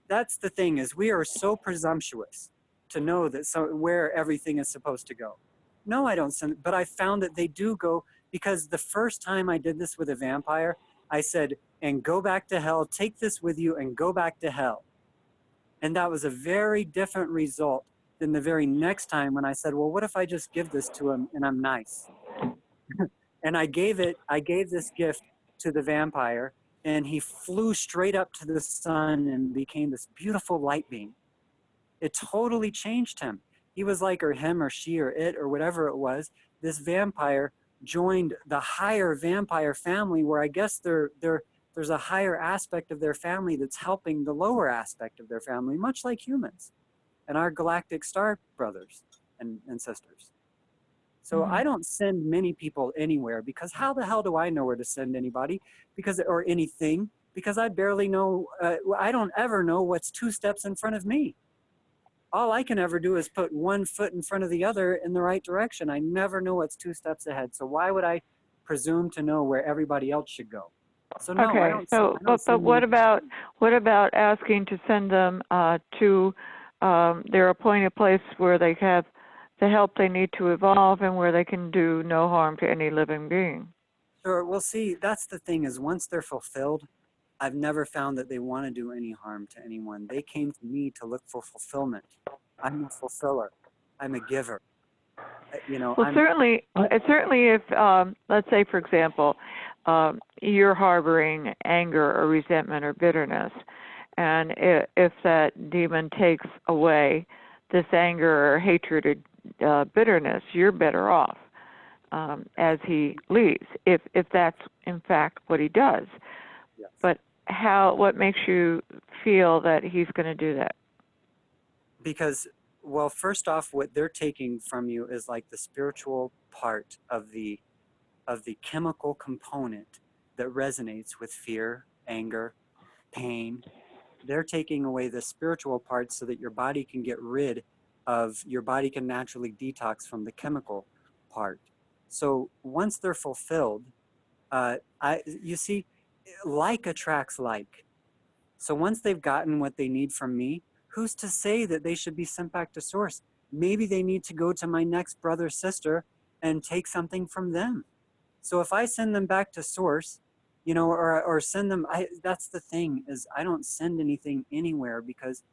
Speaker 1: That's the thing, is we are so presumptuous to know that where everything is supposed to go. No, I don't send, but I found that they do go, because the first time I did this with a vampire, I said, and go back to hell, take this with you and go back to hell. And that was a very different result than the very next time when I said, well, what if I just give this to him and I'm nice? And I gave this gift to the vampire, and he flew straight up to the sun and became this beautiful light beam. It totally changed him. He was like, or him or she or it or whatever it was, this vampire joined the higher vampire family, where I guess there's a higher aspect of their family that's helping the lower aspect of their family, much like humans and our galactic star brothers and sisters. So I don't send many people anywhere, because how the hell do I know where to send anybody or anything? Because I barely know, I don't ever know what's 2 steps in front of me. All I can ever do is put 1 foot in front of the other in the right direction. I never know what's 2 steps ahead. So why would I presume to know where everybody else should go. So no, I
Speaker 2: Okay,
Speaker 1: don't.
Speaker 2: so
Speaker 1: I don't
Speaker 2: but
Speaker 1: send
Speaker 2: what
Speaker 1: anything.
Speaker 2: about asking to send them to their appointed place where they have the help they need to evolve and where they can do no harm to any living being?
Speaker 1: Sure. Well, see, that's the thing is once they're fulfilled, I've never found that they want to do any harm to anyone. They came to me to look for fulfillment. I'm a fulfiller. I'm a giver. You know,
Speaker 2: Well, certainly, if let's say, for example, you're harboring anger or resentment or bitterness, and if that demon takes away this anger or hatred or bitterness, you're better off as he leaves, if that's in fact what he does.
Speaker 1: yes.
Speaker 2: But what makes you feel that he's going to do that?
Speaker 1: Because, well, first off, what they're taking from you is like the spiritual part of the chemical component that resonates with fear, anger, pain. They're taking away the spiritual part so that your body can your body can naturally detox from the chemical part. So once they're fulfilled, you see, like attracts like. So once they've gotten what they need from me, who's to say that they should be sent back to source? Maybe they need to go to my next brother, sister, and take something from them. So if I send them back to source, or send them, that's the thing is I don't send anything anywhere because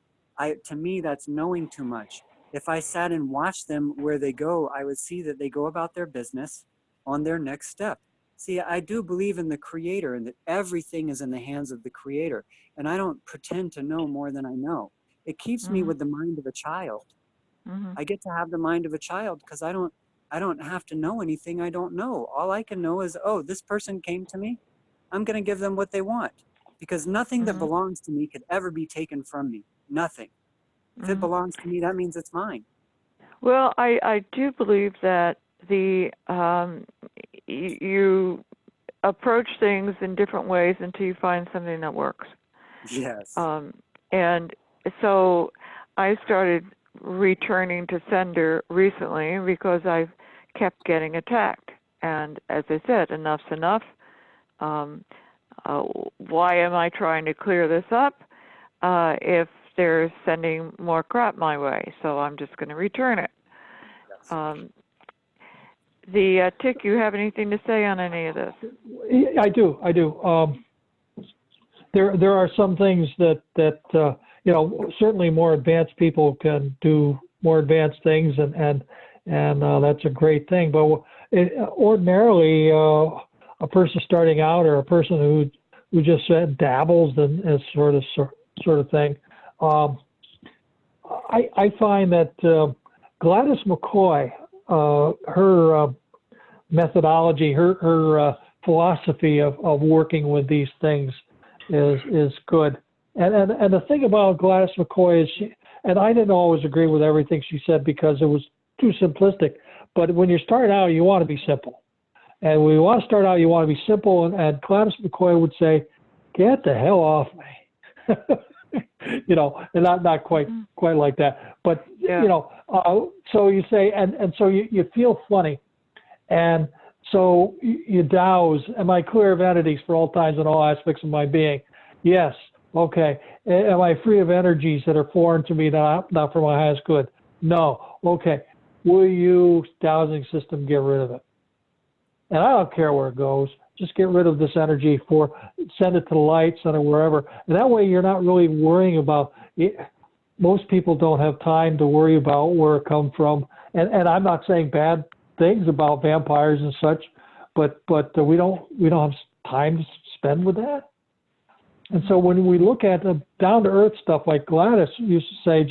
Speaker 1: to me, that's knowing too much. If I sat and watched them where they go, I would see that they go about their business on their next step. See, I do believe in the creator and that everything is in the hands of the creator. And I don't pretend to know more than I know. It keeps me
Speaker 2: Mm-hmm.
Speaker 1: with the mind of a child.
Speaker 2: Mm-hmm.
Speaker 1: I get to have the mind of a child because I don't have to know anything I don't know. All I can know is, oh, this person came to me. I'm going to give them what they want because nothing that
Speaker 2: Mm-hmm.
Speaker 1: belongs to me could ever be taken from me. Nothing. If it
Speaker 2: Mm-hmm.
Speaker 1: belongs to me, that means it's mine.
Speaker 2: Well, I do believe that you approach things in different ways until you find something that works.
Speaker 1: Yes.
Speaker 2: And so I started returning to sender recently because I've kept getting attacked. And as I said, enough's enough. Why am I trying to clear this up if they're sending more crap my way? So I'm just going to return it.
Speaker 1: Yes.
Speaker 2: Tick, you have anything to say on any of this?
Speaker 3: I do. There are some things that certainly more advanced people can do more advanced things, and that's a great thing. But ordinarily, a person starting out or a person who just dabbles in this sort of thing, I find that Gladys McCoy, her methodology, her philosophy of working with these things is good. And the thing about Gladys McCoy is and I didn't always agree with everything she said because it was too simplistic. But when you start out, you want to be simple. And when you want to start out, you want to be simple. And Gladys McCoy would say, "Get the hell off me." And not quite like that. But
Speaker 2: Yeah.
Speaker 3: so you say, and so you feel funny, and so you douse. Am I clear of entities for all times and all aspects of my being? Yes. Okay. Am I free of energies that are foreign to me, not for my highest good? No. Okay. Will you, dowsing system, get rid of it? And I don't care where it goes. Just get rid of this energy, send it to the light, send it wherever. And that way you're not really worrying about it. Most people don't have time to worry about where it comes from. And I'm not saying bad things about vampires and such, but we don't have time to spend with that. And so when we look at the down to earth stuff like Gladys used to say,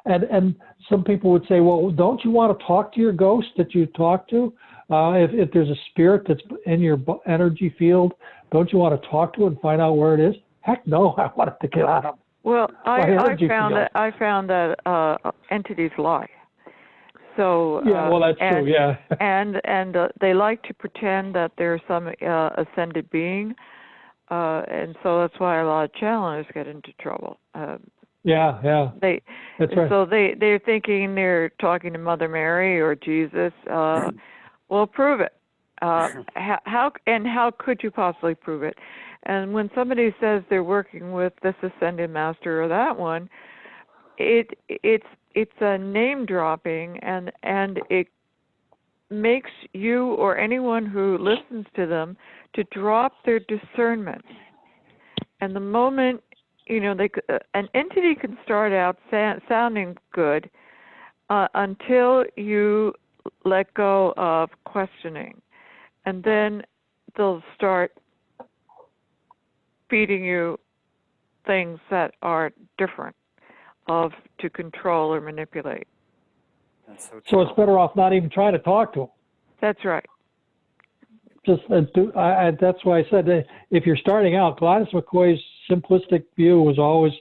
Speaker 3: and some people would say, well, don't you want to talk to your ghost that you talk to? If there's a spirit that's in your energy field, don't you want to talk to it and find out where it is? Heck no, I want it to get out of
Speaker 2: Well,
Speaker 3: my energy
Speaker 2: found
Speaker 3: field.
Speaker 2: I found that entities lie. So
Speaker 3: yeah, well, that's true. Yeah,
Speaker 2: and they like to pretend that there's some ascended being, and so that's why a lot of channelers get into trouble.
Speaker 3: yeah, that's right.
Speaker 2: So they're thinking they're talking to Mother Mary or Jesus. Well, prove it. How could you possibly prove it? And when somebody says they're working with this ascended master or that one, it's a name dropping, and it makes you or anyone who listens to them to drop their discernment. And the moment, an entity can start out sounding good until you let go of questioning. And then they'll start feeding you things that are different to control or manipulate.
Speaker 1: That's so true.
Speaker 3: So it's better off not even trying to talk to them.
Speaker 2: That's right.
Speaker 3: That's why I said that if you're starting out, Gladys McCoy's simplistic view was always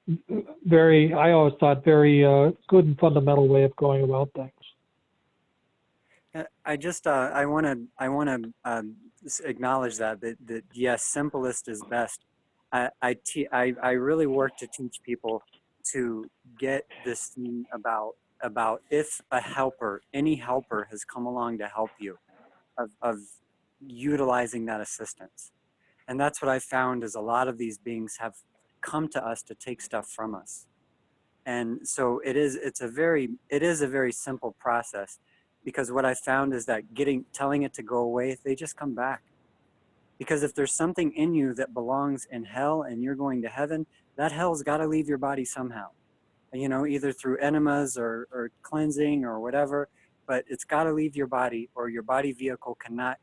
Speaker 3: I always thought very good and fundamental way of going about things.
Speaker 1: I just I want to acknowledge that yes, simplest is best. I really work to teach people to get this thing about if any helper has come along to help you, of utilizing that assistance. And that's what I found is a lot of these beings have come to us to take stuff from us. And so it is a very simple process, because what I found is that telling it to go away, they just come back. Because if there's something in you that belongs in hell and you're going to heaven, that hell's got to leave your body somehow. Either through enemas or cleansing or whatever, but it's got to leave your body, or your body vehicle cannot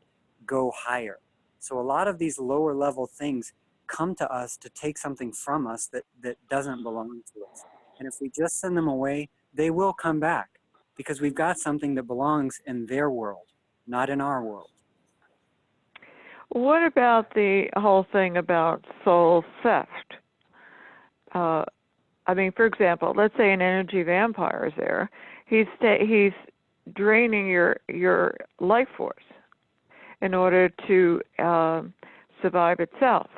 Speaker 1: go higher. So a lot of these lower level things come to us to take something from us that doesn't belong to us. And if we just send them away, they will come back, because we've got something that belongs in their world, not in our world.
Speaker 2: What about the whole thing about soul theft? For example, let's say an energy vampire is there. He's draining your life force in order to survive itself.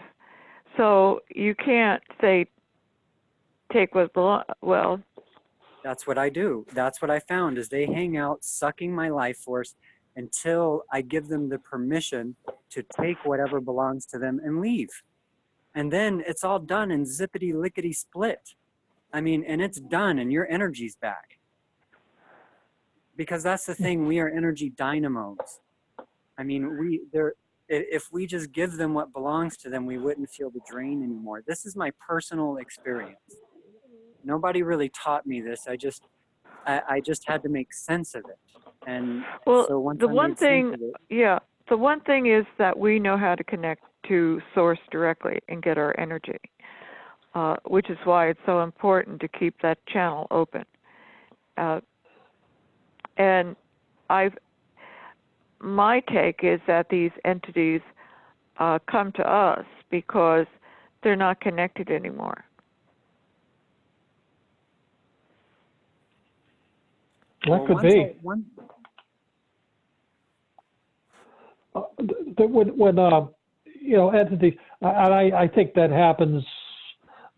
Speaker 2: So you can't say take what belongs. Well,
Speaker 1: that's what I do. That's what I found is they hang out sucking my life force until I give them the permission to take whatever belongs to them and leave. And then it's all done in zippity lickety split. And it's done and your energy's back. Because that's the thing, we are energy dynamos. If we just give them what belongs to them, we wouldn't feel the drain anymore. This is my personal experience. Nobody really taught me this. I just had to make sense of it. And so once
Speaker 2: the one thing is that we know how to connect to source directly and get our energy, which is why it's so important to keep that channel open. And my take is that these entities come to us because they're not connected anymore.
Speaker 3: That could be. When entities, I think that happens.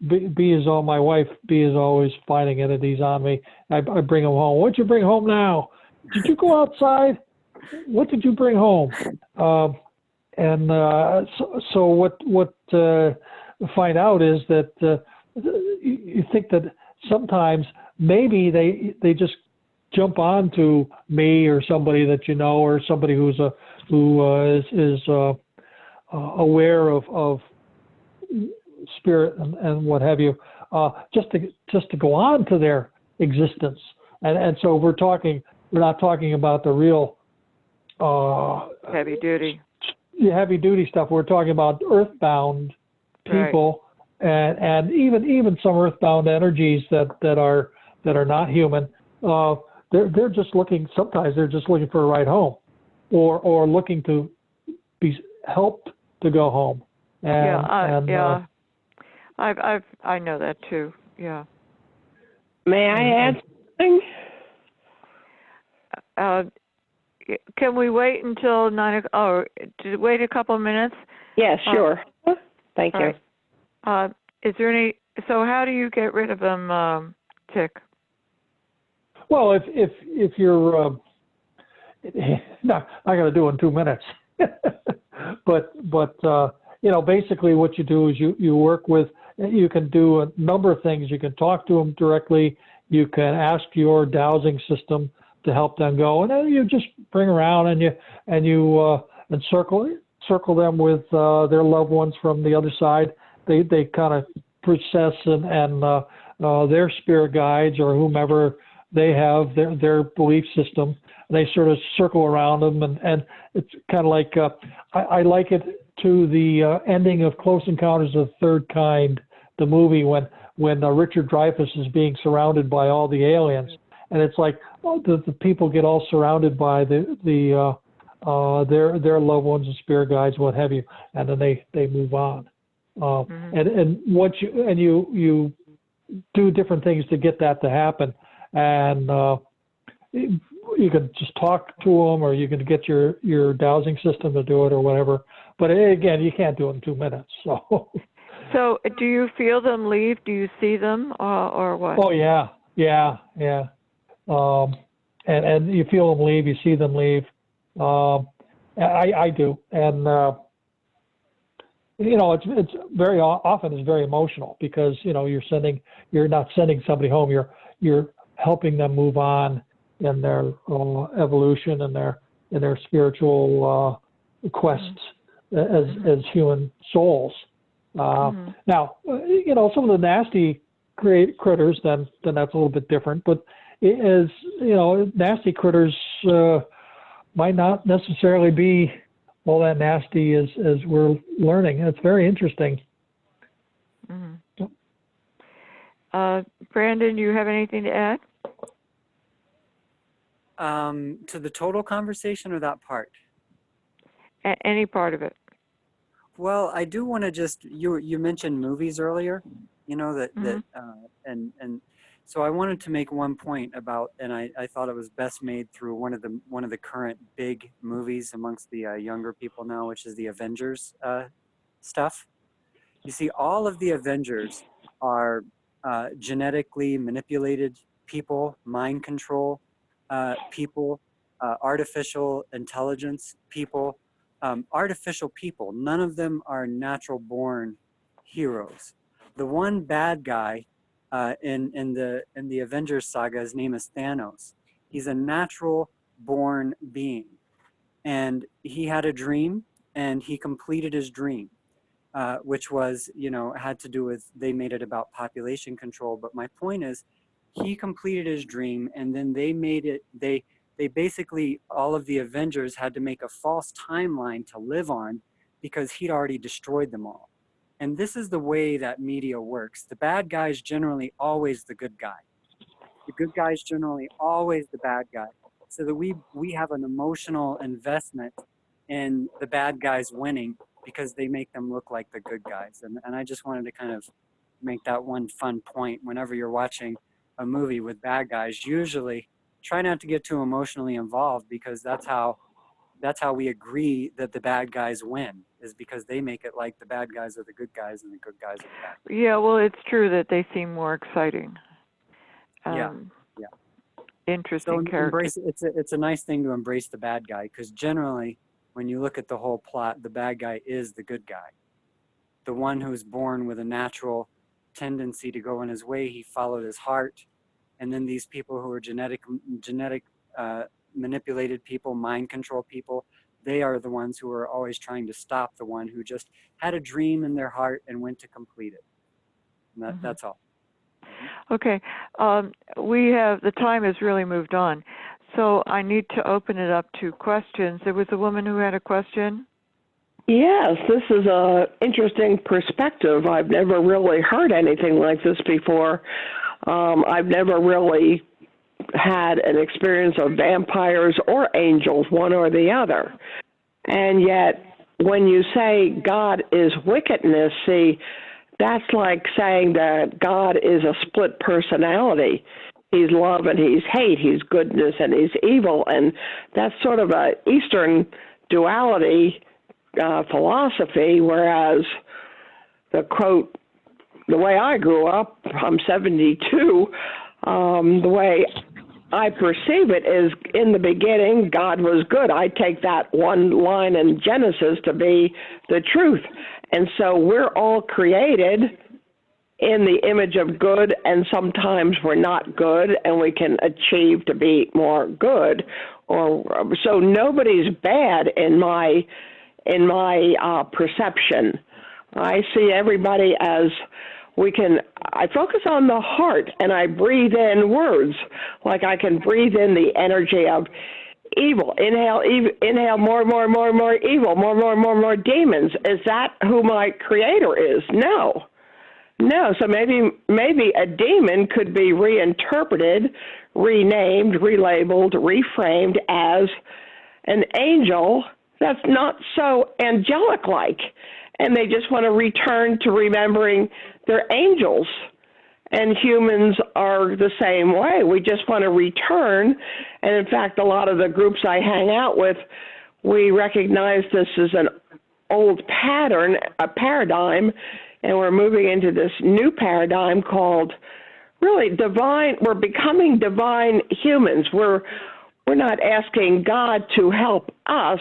Speaker 3: My wife B is always finding entities on me. I bring them home. What'd you bring home now? Did you go outside? What did you bring home? So what find out is that you think that sometimes maybe they just jump onto me or somebody that you know, or somebody who is aware of spirit and what have you, just to go on to their existence. And so we're not talking about the real heavy duty stuff. We're talking about earthbound people, right. and even some earthbound energies that are not human. They're just looking. Sometimes they're just looking for a ride home, or looking to be helped to go home. I
Speaker 2: know that too. Yeah.
Speaker 4: May I add something?
Speaker 2: Can we wait until 9 o'clock? Oh, wait a couple of minutes?
Speaker 4: Yes, sure. Thank you.
Speaker 2: Right. Is there any? So how do you get rid of them, Tick?
Speaker 3: Well, if you're not going to do it in 2 minutes. but basically what you do is you work with, you can do a number of things. You can talk to them directly. You can ask your dowsing system to help them go, and then you just bring around and you circle them with their loved ones from the other side. They kind of process and their spirit guides or whomever they have their belief system. They sort of circle around them, and it's kind of like I like it to the ending of Close Encounters of the Third Kind, the movie when Richard Dreyfuss is being surrounded by all the aliens, and it's like the people get all surrounded by their loved ones and spirit guides, what have you, and then they move on. And once you do different things to get that to happen, and you can just talk to them, or you can get your dowsing system to do it, or whatever. But again, you can't do it in 2 minutes.
Speaker 2: So do you feel them leave? Do you see them, or what?
Speaker 3: Oh yeah. And you feel them leave, you see them leave. I do, and it's very often it's very emotional because you're not sending somebody home. You're helping them move on in their evolution and their spiritual quests as human souls. Now, some of the nasty critters, then that's a little bit different. But nasty critters might not necessarily be all that nasty as we're learning. It's very interesting.
Speaker 2: Brandon, you have anything to add?
Speaker 1: To the total conversation or that part?
Speaker 2: Any part of it.
Speaker 1: Well, I do want to just, you mentioned movies earlier, and so I wanted to make one point about, and I thought it was best made through one of the current big movies amongst the younger people now, which is the Avengers stuff. You see, all of the Avengers are genetically manipulated people, mind control people, artificial intelligence people. Artificial people. None of them are natural born heroes. The one bad guy in the Avengers saga, his name is Thanos. He's a natural born being, and he had a dream, and he completed his dream, which was had to do with, they made it about population control. But my point is, he completed his dream, and then they basically, all of the Avengers had to make a false timeline to live on because he'd already destroyed them all. And this is the way that media works. The bad guy's generally always the good guy. The good guy's generally always the bad guy. So that we have an emotional investment in the bad guys winning because they make them look like the good guys. And I just wanted to kind of make that one fun point. Whenever you're watching a movie with bad guys, usually try not to get too emotionally involved, because that's how we agree that the bad guys win, is because they make it like the bad guys are the good guys and the good guys are the bad guys.
Speaker 2: Yeah, well, it's true that they seem more exciting.
Speaker 1: Yeah.
Speaker 2: Interesting
Speaker 1: So
Speaker 2: characters.
Speaker 1: it's a nice thing to embrace the bad guy, because generally, when you look at the whole plot, the bad guy is the good guy. The one who's born with a natural tendency to go in his way, he followed his heart. And then these people who are genetic manipulated people, mind control people, they are the ones who are always trying to stop the one who just had a dream in their heart and went to complete it. And that's all.
Speaker 2: Okay. The time has really moved on. So I need to open it up to questions. There was a woman who had a question.
Speaker 4: Yes, this is an interesting perspective. I've never really heard anything like this before. I've never really had an experience of vampires or angels, one or the other. And yet, when you say God is wickedness, see, that's like saying that God is a split personality. He's love and he's hate, he's goodness and he's evil. And that's sort of an Eastern duality philosophy, whereas the quote, the way I grew up, I'm 72, the way I perceive it as in the beginning, God was good. I take that one line in Genesis to be the truth. And so we're all created in the image of good, and sometimes we're not good, and we can achieve to be more good. Or so nobody's bad in my perception. I see everybody as I focus on the heart, and I breathe in words, like I can breathe in the energy of evil. Inhale more evil, more demons. Is that who my creator is? No. So maybe a demon could be reinterpreted, renamed, relabeled, reframed as an angel that's not so angelic-like, and they just want to return to remembering their angels. And humans are the same way. We just want to return. And in fact, a lot of the groups I hang out with, we recognize this as an old pattern, a paradigm, and we're moving into this new paradigm called really divine. We're becoming divine humans. We're not asking God to help us.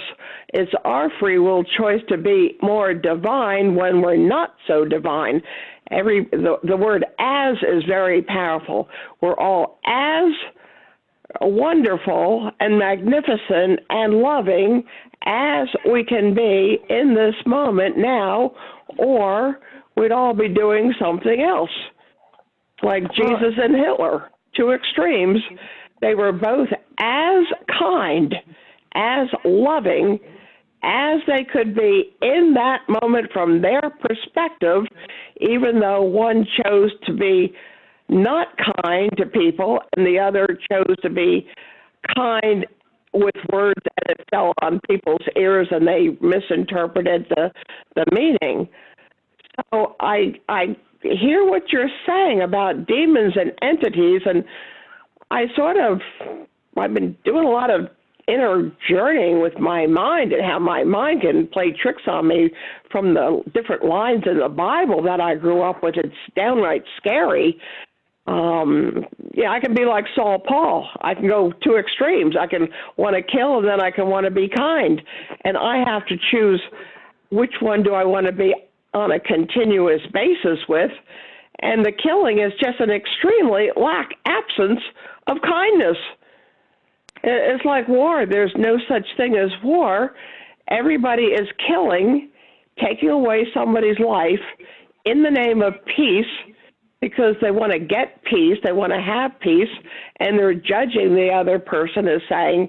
Speaker 4: It's our free will choice to be more divine when we're not so divine. The word as is very powerful. We're all as wonderful and magnificent and loving as we can be in this moment now, or we'd all be doing something else. Like Jesus and Hitler, two extremes. They were both as kind, as loving as they could be in that moment from their perspective, even though one chose to be not kind to people and the other chose to be kind with words that it fell on people's ears and they misinterpreted the meaning. So I hear what you're saying about demons and entities, and I've been doing a lot of inner journeying with my mind and how my mind can play tricks on me from the different lines in the Bible that I grew up with. It's downright scary. I can be like Saul Paul. I can go two extremes. I can want to kill, and then I can want to be kind. And I have to choose which one do I want to be on a continuous basis with. And the killing is just an extremely absence of kindness. It's like war. There's no such thing as war. Everybody is killing, taking away somebody's life in the name of peace because they want to get peace, they want to have peace, and they're judging the other person as saying,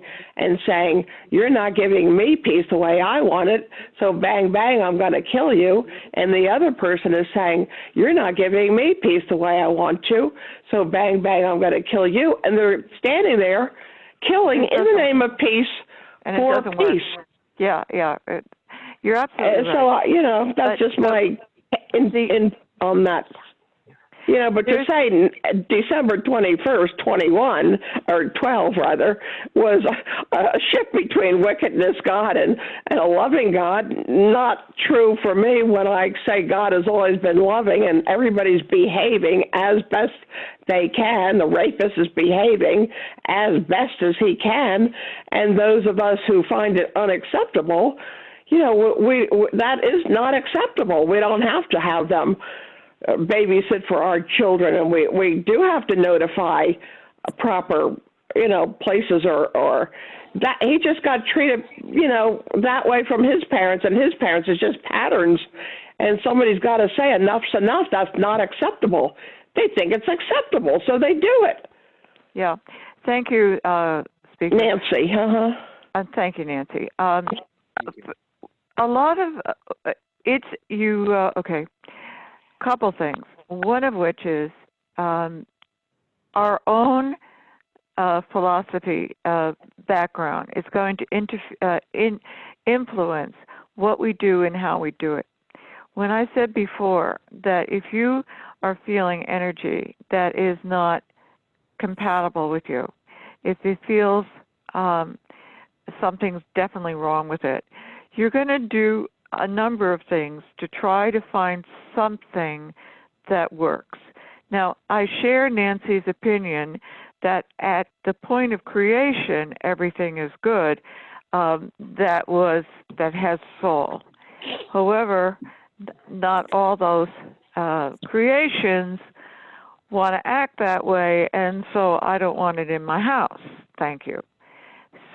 Speaker 4: you're not giving me peace the way I want it, so bang, bang, I'm going to kill you. And the other person is saying, you're not giving me peace the way I want to, so bang, bang, I'm going to kill you. And they're standing there killing in the name of peace
Speaker 2: and
Speaker 4: for peace.
Speaker 2: Work. Yeah. You're absolutely right.
Speaker 4: So, that's just my in on that. But to say December 21st, 21, or 12 rather, was a shift between wickedness, God, and a loving God, not true for me when I say God has always been loving and everybody's behaving as best they can. The rapist is behaving as best as he can, and those of us who find it unacceptable, that is not acceptable. We don't have to have them babysit for our children, and we do have to notify proper, places or that he just got treated, that way from his parents, and his parents is just patterns, and somebody's got to say enough's enough. That's not acceptable. They think it's acceptable, so they do it.
Speaker 2: Yeah. Thank you, Speaker.
Speaker 4: Nancy.
Speaker 2: Thank you, Nancy.
Speaker 1: Thank you.
Speaker 2: A lot of okay. Couple things. One of which is our own philosophy background is going to influence what we do and how we do it. When I said before that if you are feeling energy that is not compatible with you, if it feels something's definitely wrong with it, you're going to do a number of things to try to find something that works. Now, I share Nancy's opinion that at the point of creation, everything is good, that has soul. However, not all those creations want to act that way, and so I don't want it in my house. Thank you.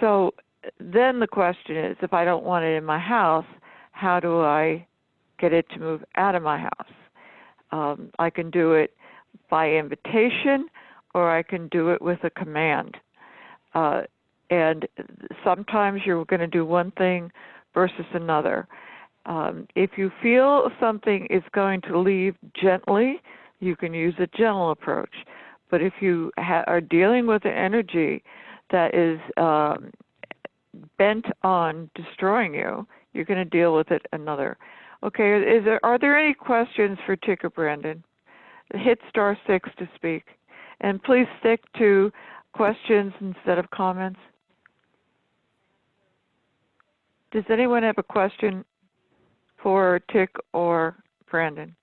Speaker 2: So then the question is, if I don't want it in my house, how do I get it to move out of my house? I can do it by invitation, or I can do it with a command. And sometimes you're going to do one thing versus another. If you feel something is going to leave gently, you can use a gentle approach. But if you are dealing with an energy that is bent on destroying you, you're going to deal with it another. Okay, are there any questions for Tick or Brandon? Hit *6 to speak. And please stick to questions instead of comments. Does anyone have a question for Tick or Brandon?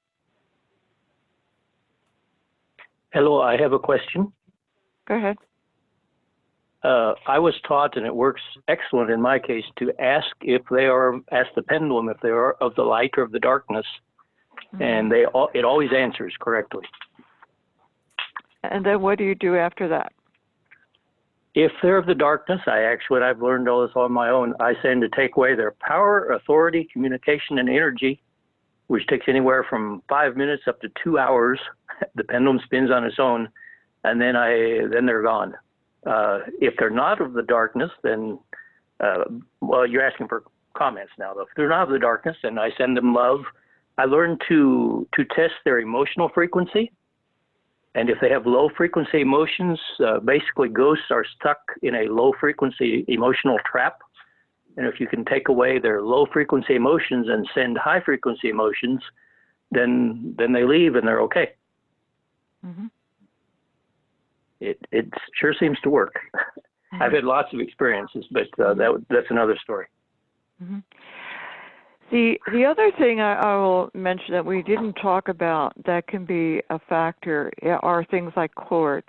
Speaker 5: Hello, I have a question.
Speaker 2: Go ahead.
Speaker 5: I was taught, and it works excellent in my case, to ask the pendulum if they are of the light or of the darkness, and it always answers correctly.
Speaker 2: And then what do you do after that?
Speaker 5: If they're of the darkness, I've learned all this on my own, I send to take away their power, authority, communication, and energy, which takes anywhere from 5 minutes up to 2 hours. The pendulum spins on its own, and then they're gone. If they're not of the darkness, then, well, you're asking for comments now, though. If they're not of the darkness, then I send them love. I learn to test their emotional frequency. And if they have low frequency emotions, basically ghosts are stuck in a low frequency emotional trap. And if you can take away their low frequency emotions and send high frequency emotions, then they leave and they're okay. Mm-hmm. It sure seems to work. Mm-hmm. I've had lots of experiences, but that's another story.
Speaker 2: Mm-hmm. The other thing I will mention that we didn't talk about that can be a factor are things like cords,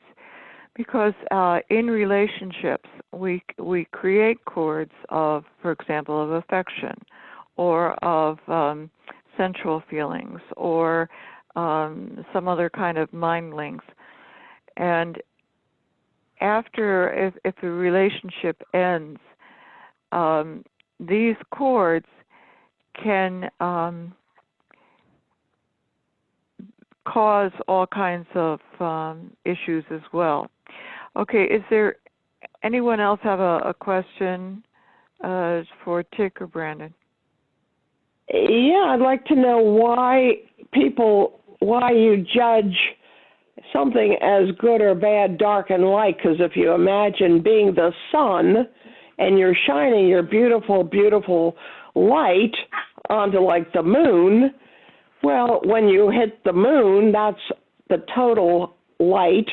Speaker 2: because in relationships we create cords of, for example, of affection, or of sensual feelings, or some other kind of mind links, and after if the relationship ends, these cords can cause all kinds of issues as well. Okay, is there anyone else have a question for Tick or Brandon?
Speaker 4: Yeah, I'd like to know why you judge something as good or bad, dark and light, because if you imagine being the sun and you're shining your beautiful, beautiful light onto like the moon, well, when you hit the moon, that's the total light.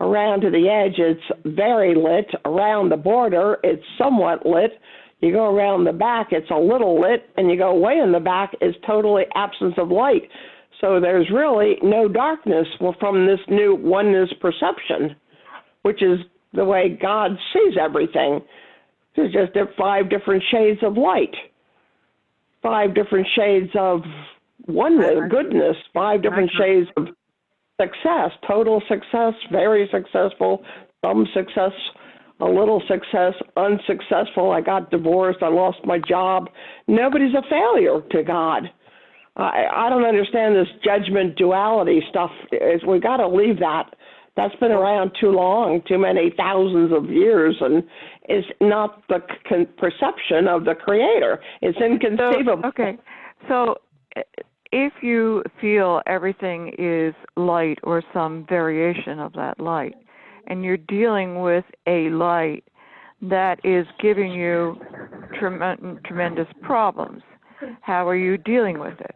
Speaker 4: Around to the edge, it's very lit. Around the border, it's somewhat lit. You go around the back, it's a little lit, and you go way in the back, it's totally absence of light. So there's really no darkness from this new oneness perception, which is the way God sees everything. There's just 5 different shades of light, 5 different shades of oneness, goodness, 5 different shades of success, total success, very successful, some success, a little success, unsuccessful. I got divorced, I lost my job. Nobody's a failure to God. I don't understand this judgment duality stuff. We got to leave that. That's been around too long, too many thousands of years, and it's not the perception of the Creator. It's inconceivable.
Speaker 2: So if you feel everything is light or some variation of that light, and you're dealing with a light that is giving you tremendous problems, how are you dealing with it?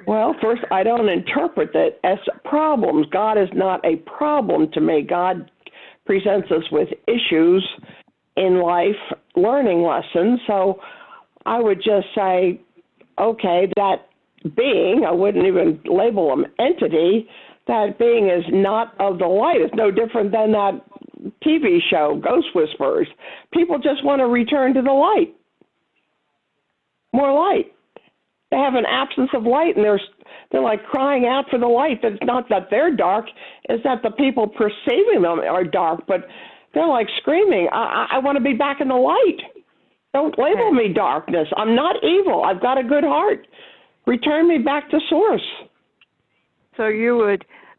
Speaker 4: Well, first, I don't interpret that as problems. God is not a problem to me. God presents us with issues in life, learning lessons. So I would just say, okay, that being, I wouldn't even label them entity, that being is not of the light. It's no different than that TV show, Ghost Whisperers. People just want to return to the light. More light. They have an absence of light, and they're like crying out for the light. It's not that they're dark, it's that the people perceiving them are dark, but they're like screaming, I want to be back in the light. Don't label me darkness. I'm not evil. I've got a good heart. Return me back to source.
Speaker 2: So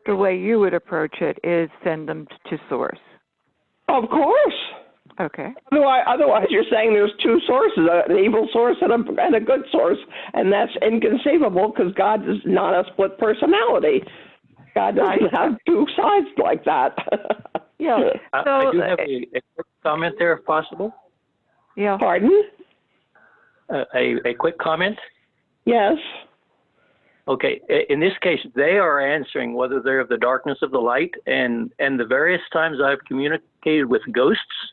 Speaker 2: the way you would approach it is send them to source.
Speaker 4: Of course.
Speaker 2: Okay.
Speaker 4: Otherwise, you're saying there's two sources, an evil source and a good source, and that's inconceivable because God is not a split personality. God doesn't have two sides like that.
Speaker 2: Yeah. So,
Speaker 5: I do have a quick comment there, if possible.
Speaker 2: Yeah.
Speaker 4: Pardon?
Speaker 5: A quick comment.
Speaker 4: Yes.
Speaker 5: Okay. In this case, they are answering whether they're of the darkness of the light, and the various times I've communicated with ghosts,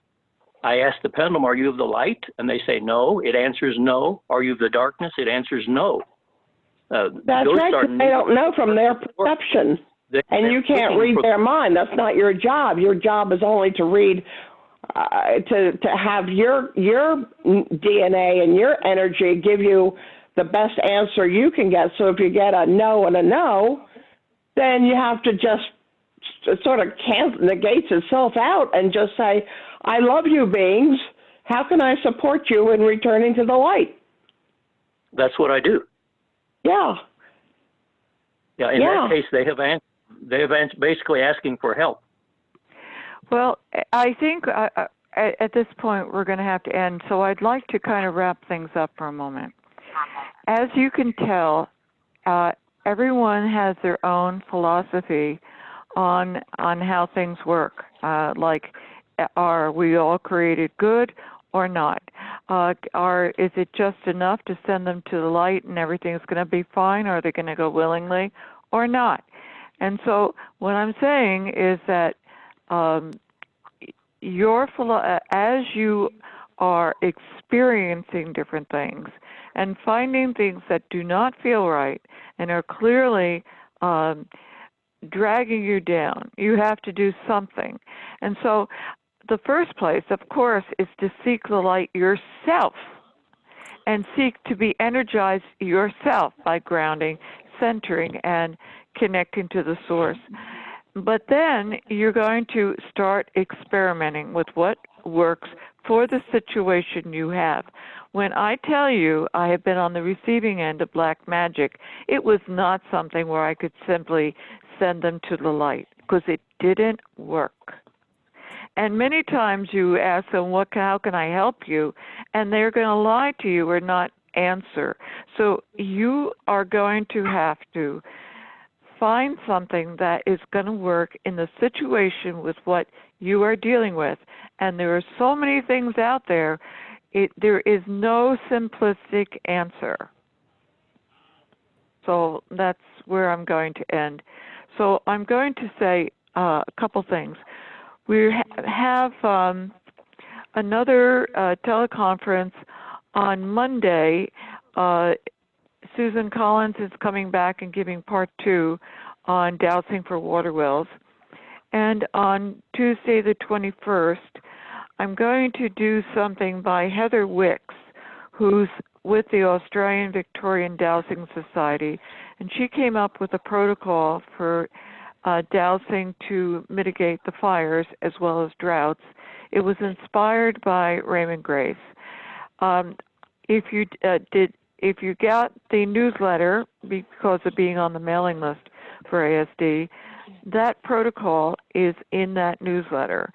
Speaker 5: I ask the pendulum, are you of the light? And they say no. It answers no. Are you of the darkness? It answers no.
Speaker 4: That's right, 'cause they don't know from their perception. And you can't read their mind. That's not your job. Your job is only to read, to have your DNA and your energy give you the best answer you can get. So if you get a no and a no, then you have to just sort of negates itself out and just say, I love you, beings. How can I support you in returning to the light?
Speaker 5: That's what I do.
Speaker 4: Yeah.
Speaker 5: Yeah. In that case, they have answered, basically asking for help.
Speaker 2: Well, I think at this point we're going to have to end. So I'd like to kind of wrap things up for a moment. As you can tell, everyone has their own philosophy on how things work. Like, are we all created good or not? Is it just enough to send them to the light and everything's going to be fine? Or are they going to go willingly or not? And so what I'm saying is that as you are experiencing different things and finding things that do not feel right and are clearly dragging you down, you have to do something. And so the first place, of course, is to seek the light yourself and seek to be energized yourself by grounding, centering, and connecting to the source. But then you're going to start experimenting with what works for the situation you have. When I tell you I have been on the receiving end of black magic, it was not something where I could simply send them to the light because it didn't work. And many times you ask them, how can I help you? And they're going to lie to you or not answer. So you are going to have to find something that is going to work in the situation with what you are dealing with. And there are so many things out there, there is no simplistic answer. So that's where I'm going to end. So I'm going to say a couple things. We have another teleconference on Monday. Susan Collins is coming back and giving part 2 on dowsing for water wells. And on Tuesday the 21st, I'm going to do something by Heather Wicks, who's with the Australian Victorian Dowsing Society. And she came up with a protocol for dowsing to mitigate the fires as well as droughts. It was inspired by Raymond Grace. If you got the newsletter because of being on the mailing list for ASD, that protocol is in that newsletter.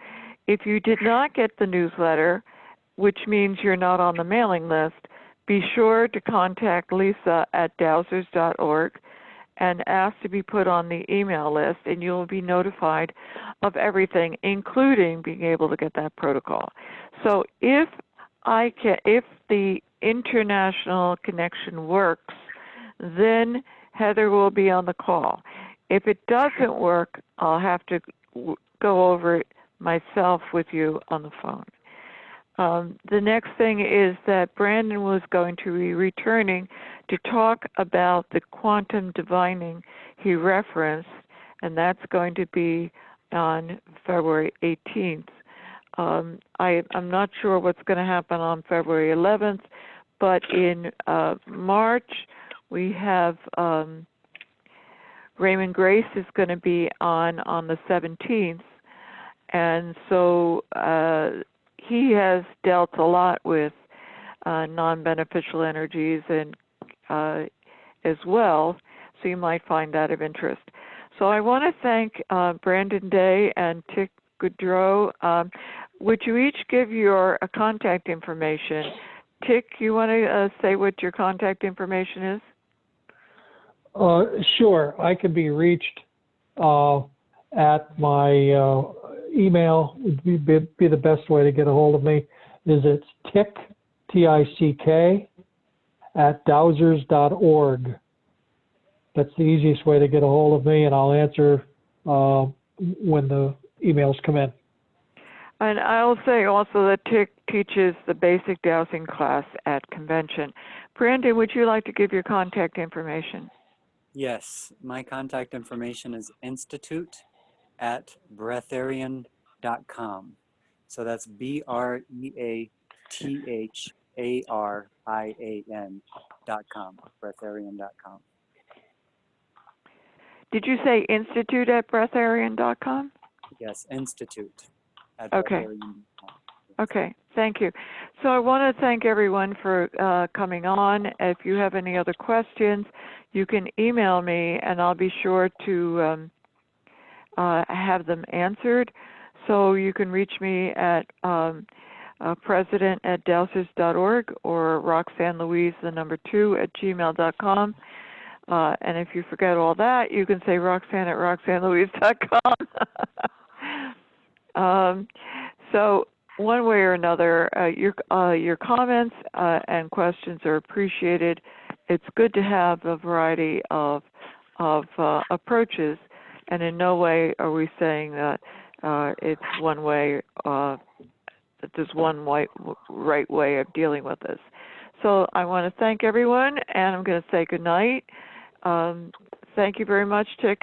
Speaker 2: If you did not get the newsletter, which means you're not on the mailing list, be sure to contact Lisa at dowsers.org and ask to be put on the email list, and you'll be notified of everything, including being able to get that protocol. So if the international connection works, then Heather will be on the call. If it doesn't work, I'll have to go over it myself with you on the phone. The next thing is that Brandon was going to be returning to talk about the quantum divining he referenced and that's going to be on February 18th. I'm not sure what's going to happen on February 11th, but in March we have Raymond Grace is going to be on the 17th, and so he has dealt a lot with non-beneficial energies and as well, so you might find that of interest. So I want to thank Brandon Day and Tick Gaudreau. Would you each give your contact information? Tick, you want to say what your contact information is?
Speaker 3: Sure. I can be reached at my email would be the best way to get a hold of me. It's Tick, T-I-C-K, at dowsers.org. That's the easiest way to get a hold of me, and I'll answer when the emails come in.
Speaker 2: And I'll say also that Tick teaches the basic dowsing class at convention. Brandon, would you like to give your contact information?
Speaker 1: Yes, my contact information is institute@breatharian.com. So that's BREATHARIAN.com, breatharian.com.
Speaker 2: Did you say institute@breatharian.com?
Speaker 1: Yes, institute at
Speaker 2: Okay.
Speaker 1: breatharian.com.
Speaker 2: Okay, thank you. So I want to thank everyone for coming on. If you have any other questions, you can email me, and I'll be sure to have them answered. So you can reach me at president@dowsers.org or RoxanneLouise, 2, @gmail.com. And if you forget all that, you can say Roxanne@RoxanneLouise.com. So one way or another, your comments and questions are appreciated. It's good to have a variety of approaches, and in no way are we saying that it's one way, that there's one right way of dealing with this. So I want to thank everyone, and I'm going to say good night. Thank you very much, Tick